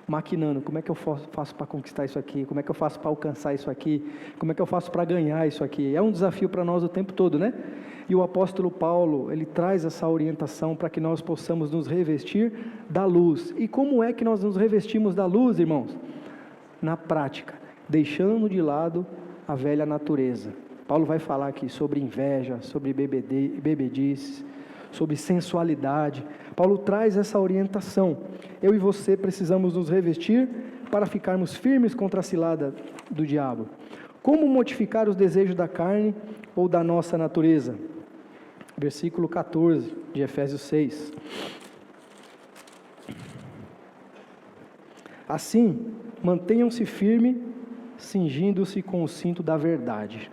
maquinando, como é que eu faço para conquistar isso aqui, como é que eu faço para alcançar isso aqui, como é que eu faço para ganhar isso aqui. É um desafio para nós o tempo todo, né? E o apóstolo Paulo, ele traz essa orientação para que nós possamos nos revestir da luz. E como é que nós nos revestimos da luz, irmãos? Na prática, deixando de lado a velha natureza. Paulo vai falar aqui sobre inveja, sobre bebedice, sobre sensualidade. Paulo traz essa orientação. Eu e você precisamos nos revestir para ficarmos firmes contra a cilada do diabo. Como modificar os desejos da carne ou da nossa natureza? Versículo 14 de Efésios 6. Assim, mantenham-se firmes, cingindo-se com o cinto da verdade.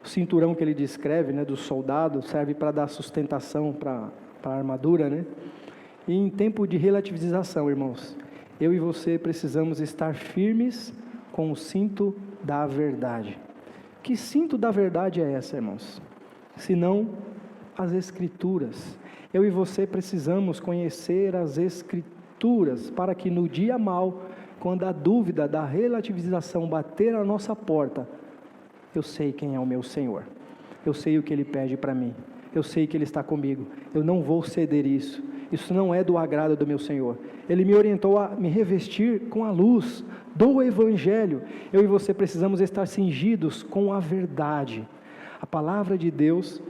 O cinturão que ele descreve, né, do soldado, serve para dar sustentação para a armadura, né? E em tempo de relativização, irmãos, eu e você precisamos estar firmes com o cinto da verdade. Que cinto da verdade é essa, irmãos? Senão as Escrituras. Eu e você precisamos conhecer as Escrituras para que no dia mau, quando a dúvida da relativização bater à nossa porta, eu sei quem é o meu Senhor, eu sei o que Ele pede para mim, eu sei que Ele está comigo, eu não vou ceder isso não é do agrado do meu Senhor. Ele me orientou a me revestir com a luz do Evangelho. Eu e você precisamos estar cingidos com a verdade. A palavra de Deus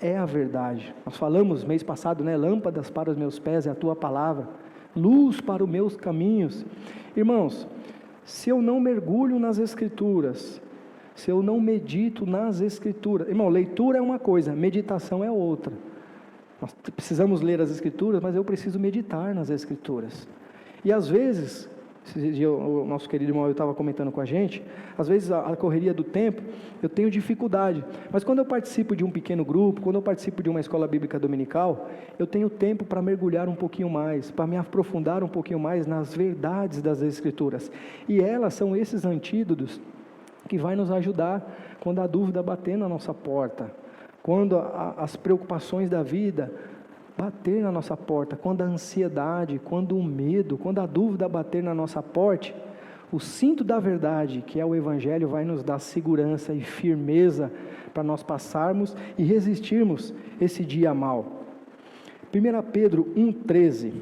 é a verdade. Nós falamos mês passado, né? Lâmpadas para os meus pés é a tua palavra, luz para os meus caminhos. Irmãos, se eu não mergulho nas Escrituras, se eu não medito nas Escrituras, irmão, leitura é uma coisa, meditação é outra. Nós precisamos ler as Escrituras, mas eu preciso meditar nas Escrituras. E às vezes, esse dia o nosso querido irmão estava comentando com a gente, às vezes a correria do tempo, eu tenho dificuldade, mas quando eu participo de um pequeno grupo, quando eu participo de uma escola bíblica dominical, eu tenho tempo para mergulhar um pouquinho mais, para me aprofundar um pouquinho mais nas verdades das Escrituras. E elas são esses antídotos que vai nos ajudar quando a dúvida bater na nossa porta, quando as preocupações da vida bater na nossa porta, quando a ansiedade, quando o medo, quando a dúvida bater na nossa porta, o cinto da verdade, que é o Evangelho, vai nos dar segurança e firmeza para nós passarmos e resistirmos esse dia mau. 1 Pedro 1,13,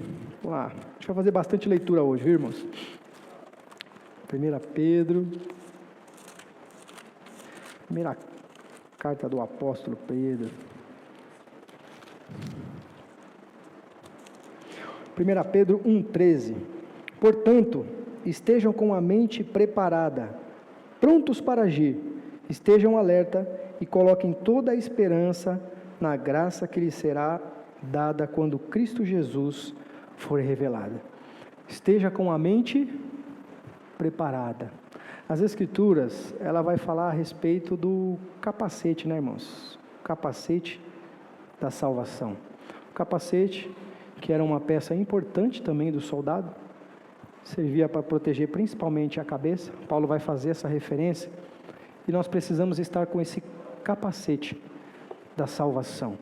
vamos lá, a gente vai fazer bastante leitura hoje, viu, irmãos? 1 Pedro, primeira carta do apóstolo Pedro. 1 Pedro 1,13. Portanto, estejam com a mente preparada, prontos para agir, estejam alerta e coloquem toda a esperança na graça que lhes será dada quando Cristo Jesus for revelado. Esteja com a mente preparada. As Escrituras, ela vai falar a respeito do capacete, né, irmãos? O capacete da salvação. O capacete, que era uma peça importante também do soldado, servia para proteger principalmente a cabeça. Paulo vai fazer essa referência. E nós precisamos estar com esse capacete da salvação.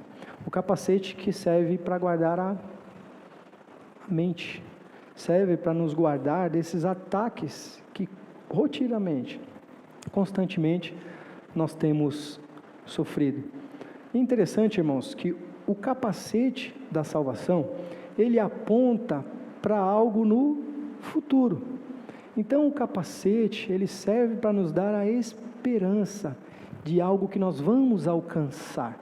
O capacete que serve para guardar a mente. Serve para nos guardar desses ataques que rotineiramente, constantemente, nós temos sofrido. É interessante, irmãos, que o capacete da salvação, ele aponta para algo no futuro. Então, o capacete, ele serve para nos dar a esperança de algo que nós vamos alcançar.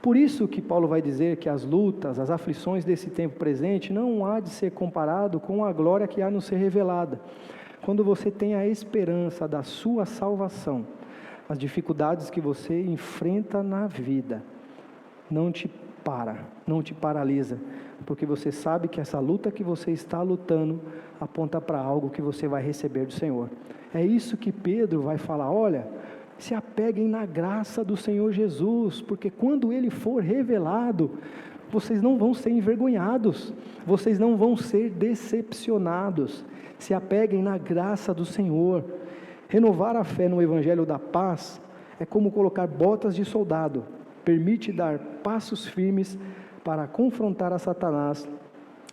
Por isso que Paulo vai dizer que as lutas, as aflições desse tempo presente, não há de ser comparado com a glória que há de ser revelada. Quando você tem a esperança da sua salvação, as dificuldades que você enfrenta na vida, não te paralisa, porque você sabe que essa luta que você está lutando, aponta para algo que você vai receber do Senhor. É isso que Pedro vai falar, olha, se apeguem na graça do Senhor Jesus, porque quando Ele for revelado, vocês não vão ser envergonhados, vocês não vão ser decepcionados. Se apeguem na graça do Senhor. Renovar a fé no Evangelho da paz é como colocar botas de soldado, permite dar passos firmes para confrontar a Satanás,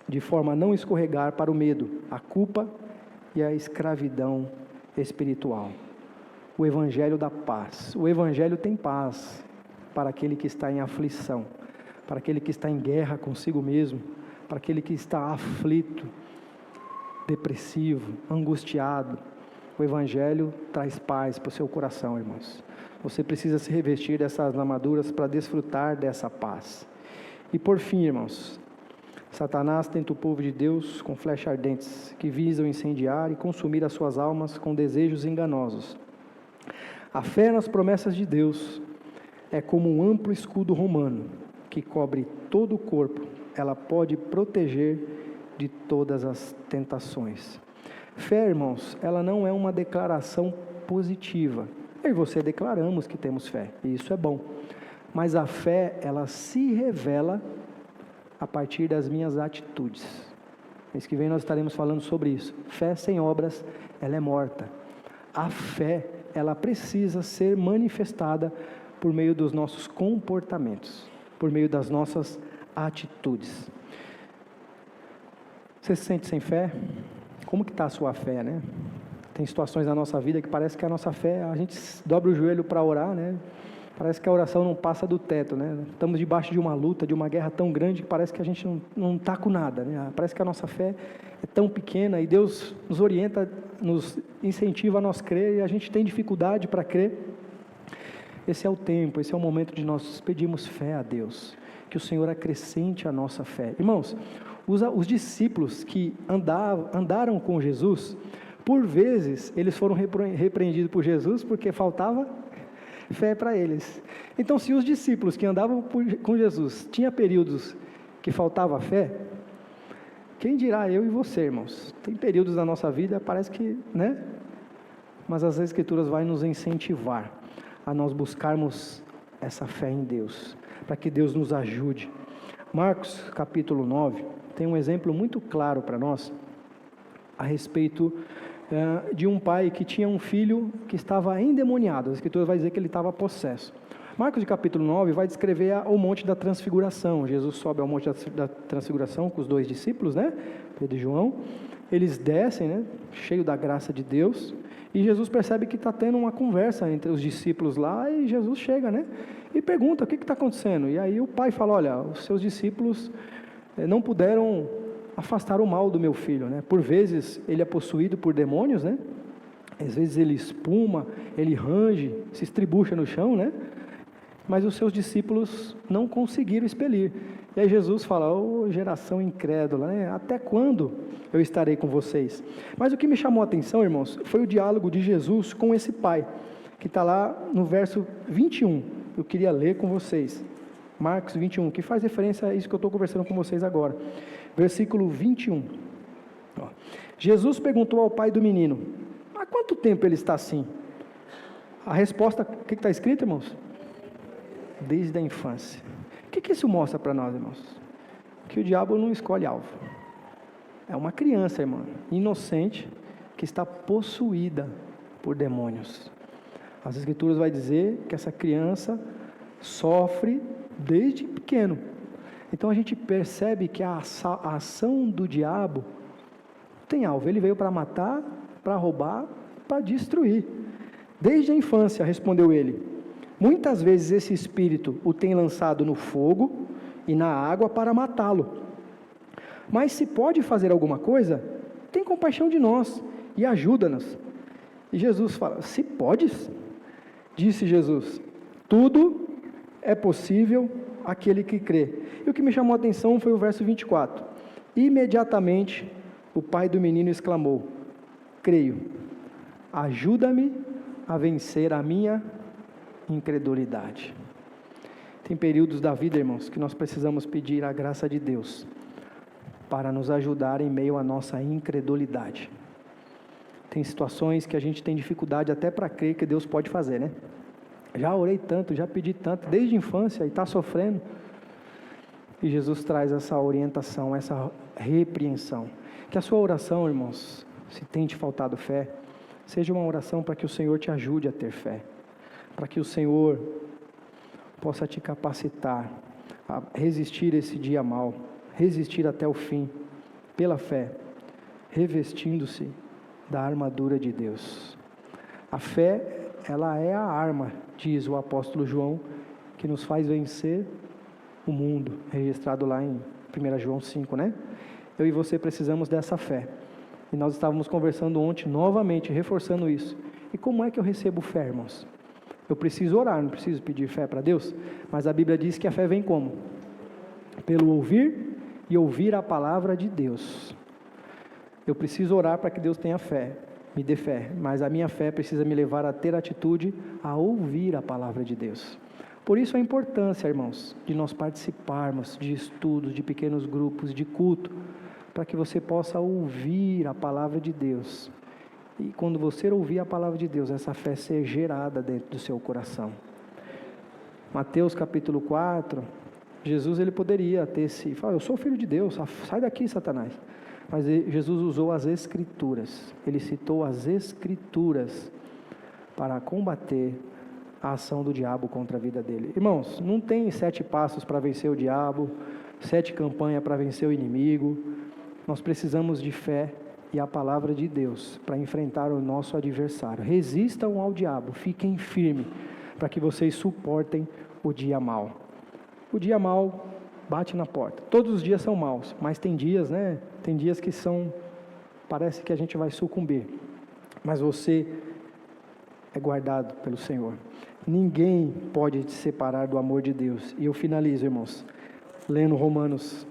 de forma a não escorregar para o medo, a culpa e a escravidão espiritual. O Evangelho da paz. O Evangelho tem paz para aquele que está em aflição, para aquele que está em guerra consigo mesmo, para aquele que está aflito, depressivo, angustiado. O Evangelho traz paz para o seu coração, irmãos. Você precisa se revestir dessas armaduras para desfrutar dessa paz. E por fim, irmãos, Satanás tenta o povo de Deus com flechas ardentes, que visam incendiar e consumir as suas almas com desejos enganosos. A fé nas promessas de Deus é como um amplo escudo romano, que cobre todo o corpo. Ela pode proteger de todas as tentações. Fé, irmãos, ela não é uma declaração positiva. Eu e você declaramos que temos fé, e isso é bom. Mas a fé, ela se revela a partir das minhas atitudes. Mês que vem nós estaremos falando sobre isso. Fé sem obras, ela é morta. A fé, ela precisa ser manifestada por meio dos nossos comportamentos, por meio das nossas atitudes. Você se sente sem fé? Como que está a sua fé, né? Tem situações na nossa vida que parece que a nossa fé, a gente dobra o joelho para orar, né? Parece que a oração não passa do teto, né? Estamos debaixo de uma luta, de uma guerra tão grande que parece que a gente não está com nada, né? Parece que a nossa fé é tão pequena e Deus nos orienta, nos incentiva a nós crer e a gente tem dificuldade para crer. Esse é o tempo, esse é o momento de nós pedirmos fé a Deus, que o Senhor acrescente a nossa fé. Irmãos, os discípulos que andaram com Jesus, por vezes eles foram repreendidos por Jesus porque faltava fé para eles. Então, se os discípulos que andavam com Jesus tinham períodos que faltava fé, quem dirá eu e você, irmãos? Tem períodos na nossa vida, parece que, né? Mas as Escrituras vão nos incentivar a nós buscarmos essa fé em Deus, para que Deus nos ajude. Marcos capítulo 9 tem um exemplo muito claro para nós a respeito de um pai que tinha um filho que estava endemoniado. A Escritura vai dizer que ele estava possesso. Marcos de capítulo 9 vai descrever o monte da transfiguração. Jesus sobe ao monte da transfiguração com os dois discípulos, né? Pedro e João. Eles descem, né? Cheio da graça de Deus. E Jesus percebe que está tendo uma conversa entre os discípulos lá. E Jesus chega, né? E pergunta, o que está acontecendo? E aí o pai fala, olha, os seus discípulos não puderam afastar o mal do meu filho, né? Por vezes ele é possuído por demônios, né? Às vezes ele espuma, ele range, se estribucha no chão, né? Mas os seus discípulos não conseguiram expelir. E aí Jesus fala, geração incrédula, né? Até quando eu estarei com vocês? Mas o que me chamou a atenção, irmãos, foi o diálogo de Jesus com esse pai, que está lá no verso 21. Eu queria ler com vocês. Marcos 21, que faz referência a isso que eu estou conversando com vocês agora. Versículo 21. Jesus perguntou ao pai do menino, há quanto tempo ele está assim? A resposta, o que está escrito, irmãos? Desde a infância. O que isso mostra para nós, irmãos? Que o diabo não escolhe alvo. É uma criança, irmão, inocente, que está possuída por demônios. As Escrituras vai dizer que essa criança sofre desde pequeno. Então a gente percebe que a ação do diabo tem alvo. Ele veio para matar, para roubar, para destruir. Desde a infância, respondeu ele. Muitas vezes esse espírito o tem lançado no fogo e na água para matá-lo. Mas se pode fazer alguma coisa, tem compaixão de nós e ajuda-nos. E Jesus fala, se podes, disse Jesus, tudo é possível aquele que crê. E o que me chamou a atenção foi o verso 24. Imediatamente o pai do menino exclamou, creio, ajuda-me a vencer a minha incredulidade. Tem períodos da vida, irmãos, que nós precisamos pedir a graça de Deus para nos ajudar em meio à nossa incredulidade. Tem situações que a gente tem dificuldade até para crer que Deus pode fazer, né? Já orei tanto, já pedi tanto, desde a infância, e está sofrendo. E Jesus traz essa orientação, essa repreensão. Que a sua oração, irmãos, se tem te faltado fé, seja uma oração para que o Senhor te ajude a ter fé. Para que o Senhor possa te capacitar a resistir esse dia mal, resistir até o fim, pela fé, revestindo-se da armadura de Deus. A fé, ela é a arma, diz o apóstolo João, que nos faz vencer o mundo, registrado lá em 1 João 5, né? Eu e você precisamos dessa fé. E nós estávamos conversando ontem, novamente, reforçando isso. E como é que eu recebo fé, irmãos? Eu preciso orar, não preciso pedir fé para Deus, mas a Bíblia diz que a fé vem como? Pelo ouvir e ouvir a palavra de Deus. Eu preciso orar para que Deus tenha fé, me dê fé, mas a minha fé precisa me levar a ter atitude a ouvir a palavra de Deus. Por isso a importância, irmãos, de nós participarmos de estudos, de pequenos grupos, de culto, para que você possa ouvir a palavra de Deus. E quando você ouvir a palavra de Deus, essa fé ser gerada dentro do seu coração. Mateus capítulo 4, Jesus ele poderia ter falar, eu sou filho de Deus, sai daqui, Satanás. Mas Jesus usou as Escrituras, ele citou as Escrituras para combater a ação do diabo contra a vida dele. Irmãos, não tem 7 passos para vencer o diabo, 7 campanhas para vencer o inimigo. Nós precisamos de fé e a palavra de Deus para enfrentar o nosso adversário. Resistam ao diabo, fiquem firmes, para que vocês suportem o dia mau. O dia mau bate na porta. Todos os dias são maus, mas tem dias, né? Tem dias que parece que a gente vai sucumbir. Mas você é guardado pelo Senhor. Ninguém pode te separar do amor de Deus. E eu finalizo, irmãos, lendo Romanos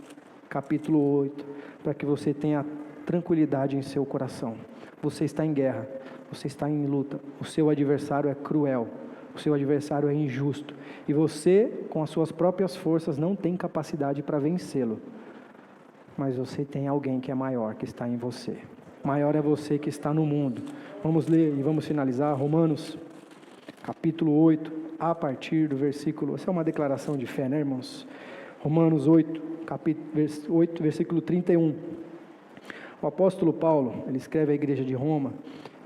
capítulo 8, para que você tenha tranquilidade em seu coração. Você está em guerra, você está em luta, o seu adversário é cruel, o seu adversário é injusto, e você, com as suas próprias forças, não tem capacidade para vencê-lo, mas você tem alguém que é maior, que está em você. Maior é você que está no mundo. Vamos ler e vamos finalizar Romanos capítulo 8, a partir do versículo, essa é uma declaração de fé, né, irmãos? Romanos 8, capítulo 8, versículo 31. O apóstolo Paulo, ele escreve à igreja de Roma,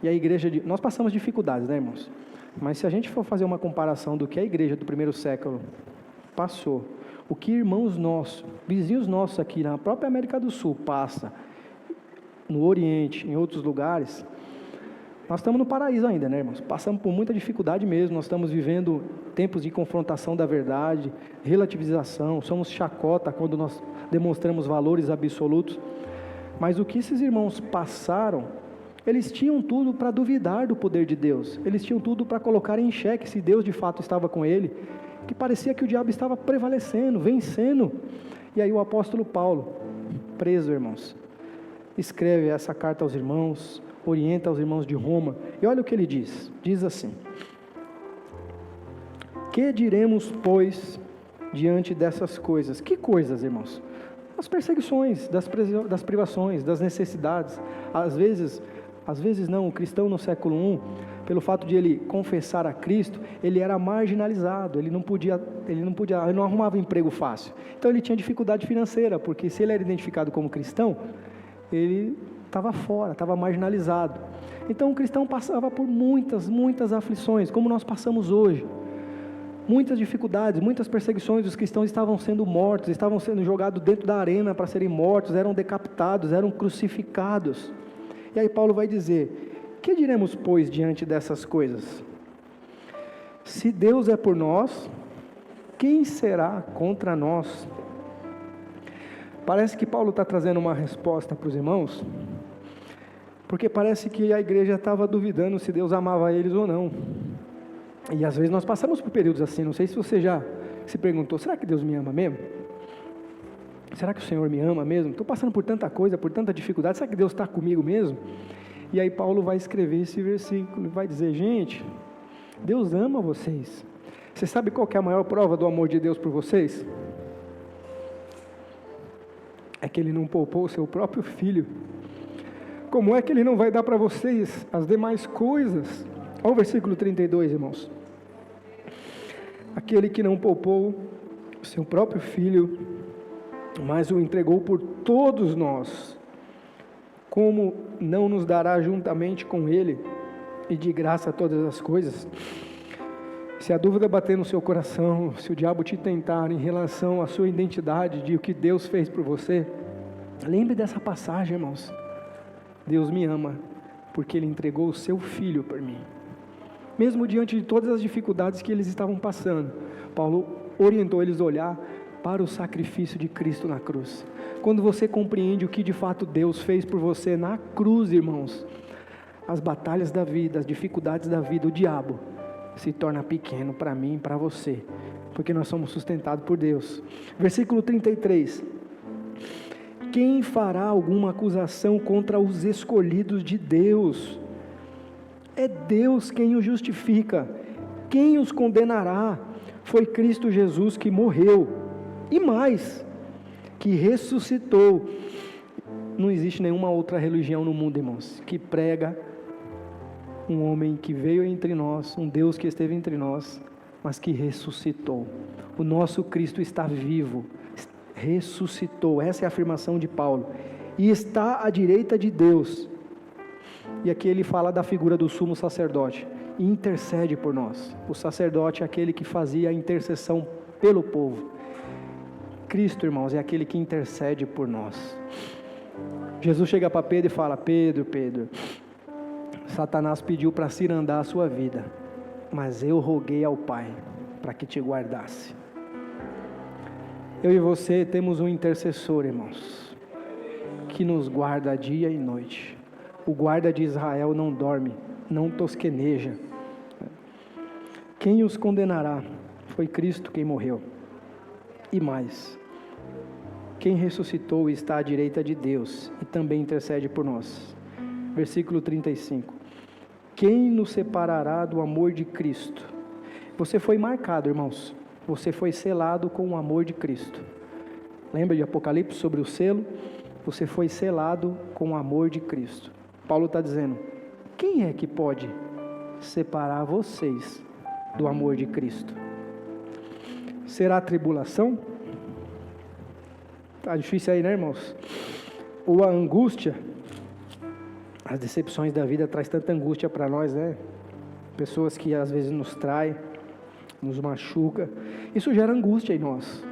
e a igreja nós passamos dificuldades, né, irmãos? Mas se a gente for fazer uma comparação do que a igreja do primeiro século passou, o que irmãos nossos, vizinhos nossos aqui na própria América do Sul passa, no Oriente, em outros lugares, nós estamos no paraíso ainda, né, irmãos? Passamos por muita dificuldade mesmo, nós estamos vivendo tempos de confrontação da verdade, relativização, somos chacota quando nós demonstramos valores absolutos. Mas o que esses irmãos passaram, eles tinham tudo para duvidar do poder de Deus, eles tinham tudo para colocar em xeque se Deus de fato estava com ele, que parecia que o diabo estava prevalecendo, vencendo. E aí o apóstolo Paulo, preso, irmãos, escreve essa carta aos irmãos, orienta aos irmãos de Roma, e olha o que ele diz assim: que diremos, pois, diante dessas coisas? Que coisas, irmãos? As perseguições, das privações, das necessidades. Às vezes não, o cristão no século I, pelo fato de ele confessar a Cristo, ele era marginalizado, ele não arrumava emprego fácil. Então ele tinha dificuldade financeira, porque se ele era identificado como cristão, ele estava fora, estava marginalizado. Então o cristão passava por muitas aflições, como nós passamos hoje. Muitas dificuldades, muitas perseguições, os cristãos estavam sendo mortos, estavam sendo jogados dentro da arena para serem mortos, eram decapitados, eram crucificados. E aí Paulo vai dizer: que diremos, pois, diante dessas coisas? Se Deus é por nós, quem será contra nós? Parece que Paulo está trazendo uma resposta para os irmãos, porque parece que a igreja estava duvidando se Deus amava eles ou não. E às vezes nós passamos por períodos assim, não sei se você já se perguntou, será que Deus me ama mesmo? Será que o Senhor me ama mesmo? Estou passando por tanta coisa, por tanta dificuldade, será que Deus está comigo mesmo? E aí Paulo vai escrever esse versículo e vai dizer: gente, Deus ama vocês. Você sabe qual que é a maior prova do amor de Deus por vocês? É que Ele não poupou o seu próprio Filho. Como é que Ele não vai dar para vocês as demais coisas? Olha o versículo 32, irmãos. Aquele que não poupou o seu próprio Filho, mas o entregou por todos nós, como não nos dará juntamente com Ele e de graça todas as coisas? Se a dúvida bater no seu coração, se o diabo te tentar em relação à sua identidade, de o que Deus fez por você, lembre dessa passagem, irmãos. Deus me ama, porque Ele entregou o seu Filho por mim. Mesmo diante de todas as dificuldades que eles estavam passando, Paulo orientou eles a olhar para o sacrifício de Cristo na cruz. Quando você compreende o que de fato Deus fez por você na cruz, irmãos, as batalhas da vida, as dificuldades da vida, o diabo se torna pequeno para mim e para você, porque nós somos sustentados por Deus. Versículo 33. Quem fará alguma acusação contra os escolhidos de Deus? É Deus quem os justifica. Quem os condenará? Foi Cristo Jesus que morreu, e mais, que ressuscitou. Não existe nenhuma outra religião no mundo, irmãos, que prega um homem que veio entre nós, um Deus que esteve entre nós, mas que ressuscitou. O nosso Cristo está vivo, ressuscitou. Essa é a afirmação de Paulo, e está à direita de Deus. E aqui ele fala da figura do sumo sacerdote, e intercede por nós. O sacerdote é aquele que fazia a intercessão pelo povo. Cristo, irmãos, é aquele que intercede por nós. Jesus chega para Pedro e fala: Pedro, Satanás pediu para cirandar a sua vida, mas eu roguei ao Pai para que te guardasse. Eu e você temos um intercessor, irmãos, que nos guarda dia e noite. O guarda de Israel não dorme, não tosqueneja. Quem os condenará? Foi Cristo quem morreu. E mais, quem ressuscitou e está à direita de Deus e também intercede por nós. Versículo 35. Quem nos separará do amor de Cristo? Você foi marcado, irmãos. Você foi selado com o amor de Cristo. Lembra de Apocalipse sobre o selo? Você foi selado com o amor de Cristo. Paulo está dizendo: quem é que pode separar vocês do amor de Cristo? Será a tribulação? Está difícil aí, né, irmãos? Ou a angústia? As decepções da vida traz tanta angústia para nós, né? Pessoas que às vezes nos traem, nos machucam. Isso gera angústia em nós.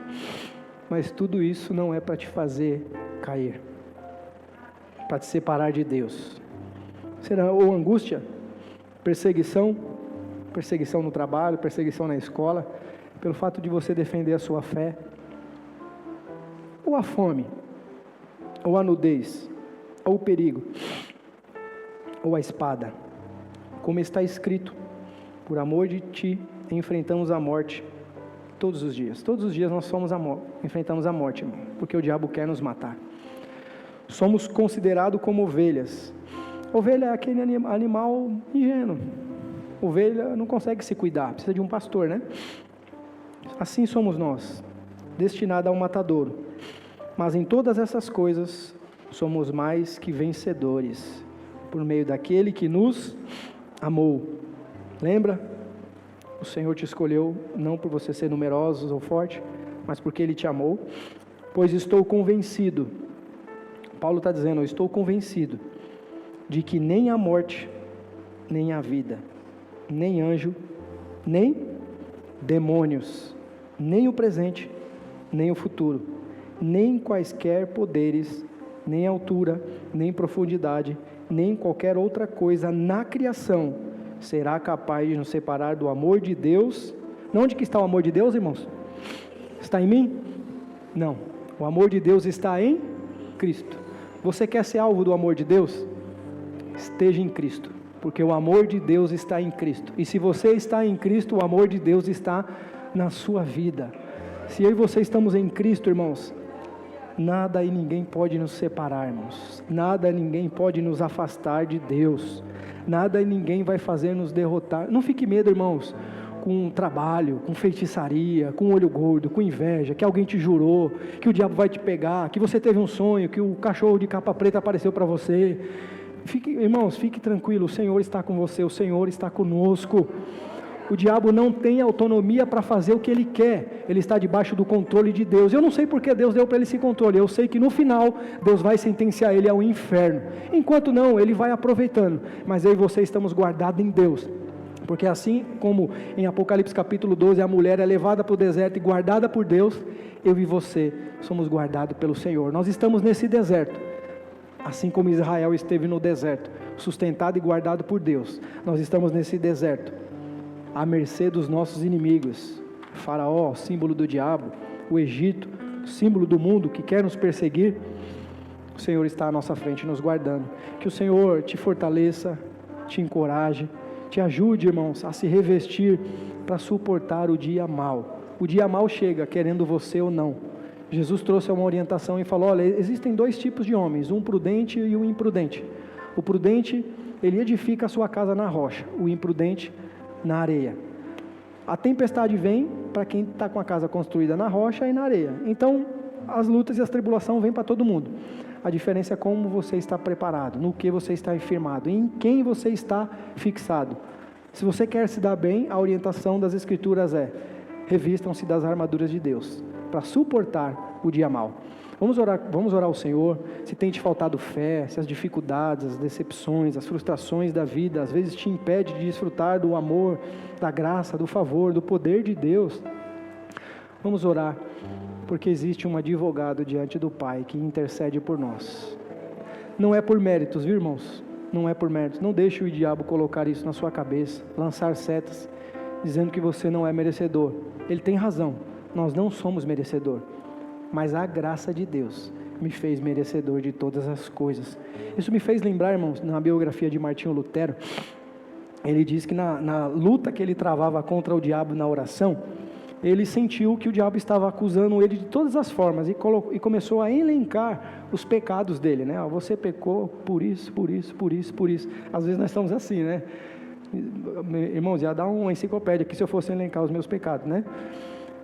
Mas tudo isso não é para te fazer cair, para te separar de Deus. Será ou angústia, perseguição no trabalho, perseguição na escola, pelo fato de você defender a sua fé, ou a fome, ou a nudez, ou o perigo, ou a espada. Como está escrito: por amor de ti enfrentamos a morte todos os dias. Todos os dias nós enfrentamos a morte, irmão, porque o diabo quer nos matar. Somos considerados como ovelhas. Ovelha é aquele animal ingênuo. Ovelha não consegue se cuidar, precisa de um pastor, né? Assim somos nós, destinados ao matadouro. Mas em todas essas coisas, somos mais que vencedores, por meio daquele que nos amou. Lembra? O Senhor te escolheu, não por você ser numeroso ou forte, mas porque Ele te amou. Pois estou convencido, Paulo está dizendo: eu estou convencido de que nem a morte, nem a vida, nem anjo, nem demônios, nem o presente, nem o futuro, nem quaisquer poderes, nem altura, nem profundidade, nem qualquer outra coisa na criação será capaz de nos separar do amor de Deus. Onde que está o amor de Deus, irmãos? Está em mim? Não, o amor de Deus está em Cristo. Você quer ser alvo do amor de Deus? Esteja em Cristo, porque o amor de Deus está em Cristo. E se você está em Cristo, o amor de Deus está na sua vida. Se eu e você estamos em Cristo, irmãos, nada e ninguém pode nos separar, irmãos. Nada e ninguém pode nos afastar de Deus. Nada e ninguém vai fazer nos derrotar. Não fique medo, irmãos, com trabalho, com feitiçaria, com olho gordo, com inveja, que alguém te jurou, que o diabo vai te pegar, que você teve um sonho, que o cachorro de capa preta apareceu para você. Irmãos, fique tranquilo, o Senhor está com você, o Senhor está conosco. O diabo não tem autonomia para fazer o que ele quer, ele está debaixo do controle de Deus. Eu não sei porque Deus deu para ele esse controle, eu sei que no final Deus vai sentenciar ele ao inferno. Enquanto não, ele vai aproveitando, mas eu e você estamos guardados em Deus. Porque assim como em Apocalipse capítulo 12, a mulher é levada para o deserto e guardada por Deus, eu e você somos guardados pelo Senhor. Nós estamos nesse deserto, Assim como Israel esteve no deserto, sustentado e guardado por Deus, nós estamos nesse deserto, à mercê dos nossos inimigos. Faraó, símbolo do diabo, o Egito, símbolo do mundo que quer nos perseguir. O Senhor está à nossa frente nos guardando. Que o Senhor te fortaleça, te encoraje, te ajude, irmãos, a se revestir para suportar o dia mau. O dia mau chega, querendo você ou não. Jesus trouxe uma orientação e falou: olha, existem dois tipos de homens, um prudente e um imprudente. O prudente, ele edifica a sua casa na rocha, o imprudente na areia. A tempestade vem para quem está com a casa construída na rocha e na areia. Então, as lutas e as tribulações vêm para todo mundo. A diferença é como você está preparado, no que você está firmado, em quem você está fixado. Se você quer se dar bem, a orientação das Escrituras é: revistam-se das armaduras de Deus, para suportar o dia mau. Vamos orar ao Senhor. Se tem te faltado fé, se as dificuldades, as decepções, as frustrações da vida, às vezes te impede de desfrutar do amor, da graça, do favor, do poder de Deus, vamos orar, porque existe um advogado diante do Pai que intercede por nós. Não é por méritos, viu, irmãos? Não é por méritos. Não deixe o diabo colocar isso na sua cabeça, lançar setas, dizendo que você não é merecedor. Ele tem razão, nós não somos merecedor, mas a graça de Deus me fez merecedor de todas as coisas. Isso me fez lembrar, irmãos, na biografia de Martinho Lutero, ele diz que na luta que ele travava contra o diabo na oração, ele sentiu que o diabo estava acusando ele de todas as formas, e começou a elencar os pecados dele, né? Você pecou por isso, por isso, por isso, por isso. Às vezes nós estamos assim, né? Irmãos, ia dar uma enciclopédia aqui se eu fosse elencar os meus pecados, né?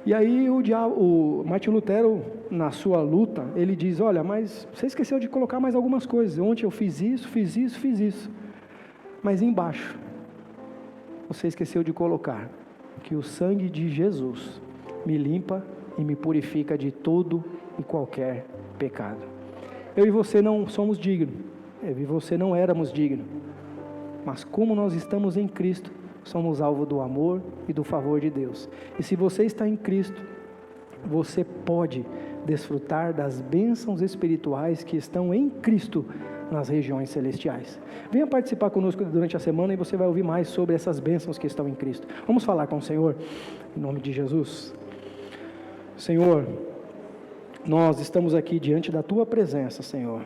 E aí o Martinho Lutero, na sua luta, ele diz: olha, mas você esqueceu de colocar mais algumas coisas. Ontem eu fiz isso, fiz isso, fiz isso. Mas embaixo, você esqueceu de colocar que o sangue de Jesus me limpa e me purifica de todo e qualquer pecado. Eu e você não somos dignos, eu e você não éramos dignos, mas como nós estamos em Cristo, somos alvo do amor e do favor de Deus. E se você está em Cristo, você pode desfrutar das bênçãos espirituais que estão em Cristo nas regiões celestiais. Venha participar conosco durante a semana e você vai ouvir mais sobre essas bênçãos que estão em Cristo. Vamos falar com o Senhor, em nome de Jesus. Senhor, nós estamos aqui diante da Tua presença, Senhor.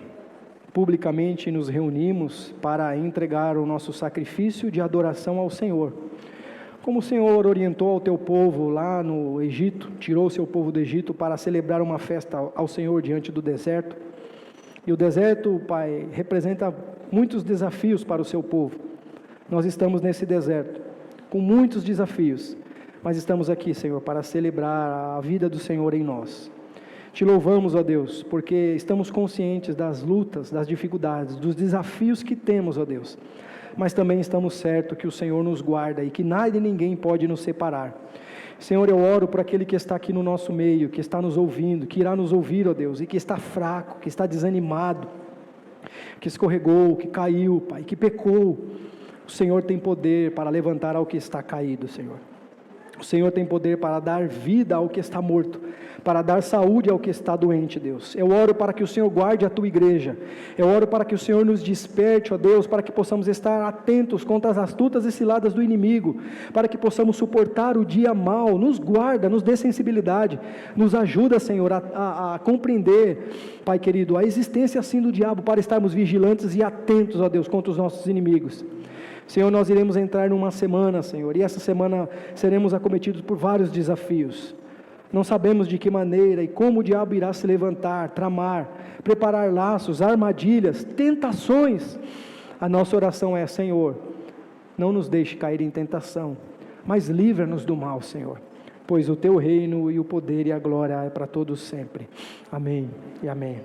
Publicamente nos reunimos para entregar o nosso sacrifício de adoração ao Senhor. Como o Senhor orientou ao Teu povo lá no Egito, tirou o Seu povo do Egito para celebrar uma festa ao Senhor diante do deserto. E o deserto, Pai, representa muitos desafios para o Seu povo. Nós estamos nesse deserto, com muitos desafios, mas estamos aqui, Senhor, para celebrar a vida do Senhor em nós. Te louvamos, ó Deus, porque estamos conscientes das lutas, das dificuldades, dos desafios que temos, ó Deus, mas também estamos certos que o Senhor nos guarda e que nada e ninguém pode nos separar. Senhor, eu oro por aquele que está aqui no nosso meio, que está nos ouvindo, que irá nos ouvir, ó Deus, e que está fraco, que está desanimado, que escorregou, que caiu, Pai, que pecou. O Senhor tem poder para levantar ao que está caído, Senhor. O Senhor tem poder para dar vida ao que está morto, para dar saúde ao que está doente, Deus. Eu oro para que o Senhor guarde a Tua igreja. Eu oro para que o Senhor nos desperte, ó Deus, para que possamos estar atentos contra as astutas e ciladas do inimigo, para que possamos suportar o dia mau. Nos guarda, nos dê sensibilidade, nos ajuda, Senhor, a compreender, Pai querido, a existência assim do diabo, para estarmos vigilantes e atentos, ó Deus, contra os nossos inimigos. Senhor, nós iremos entrar numa semana, Senhor, e essa semana seremos acometidos por vários desafios. Não sabemos de que maneira e como o diabo irá se levantar, tramar, preparar laços, armadilhas, tentações. A nossa oração é: Senhor, não nos deixe cair em tentação, mas livra-nos do mal, Senhor, pois o Teu reino e o poder e a glória é para todos sempre. Amém e amém.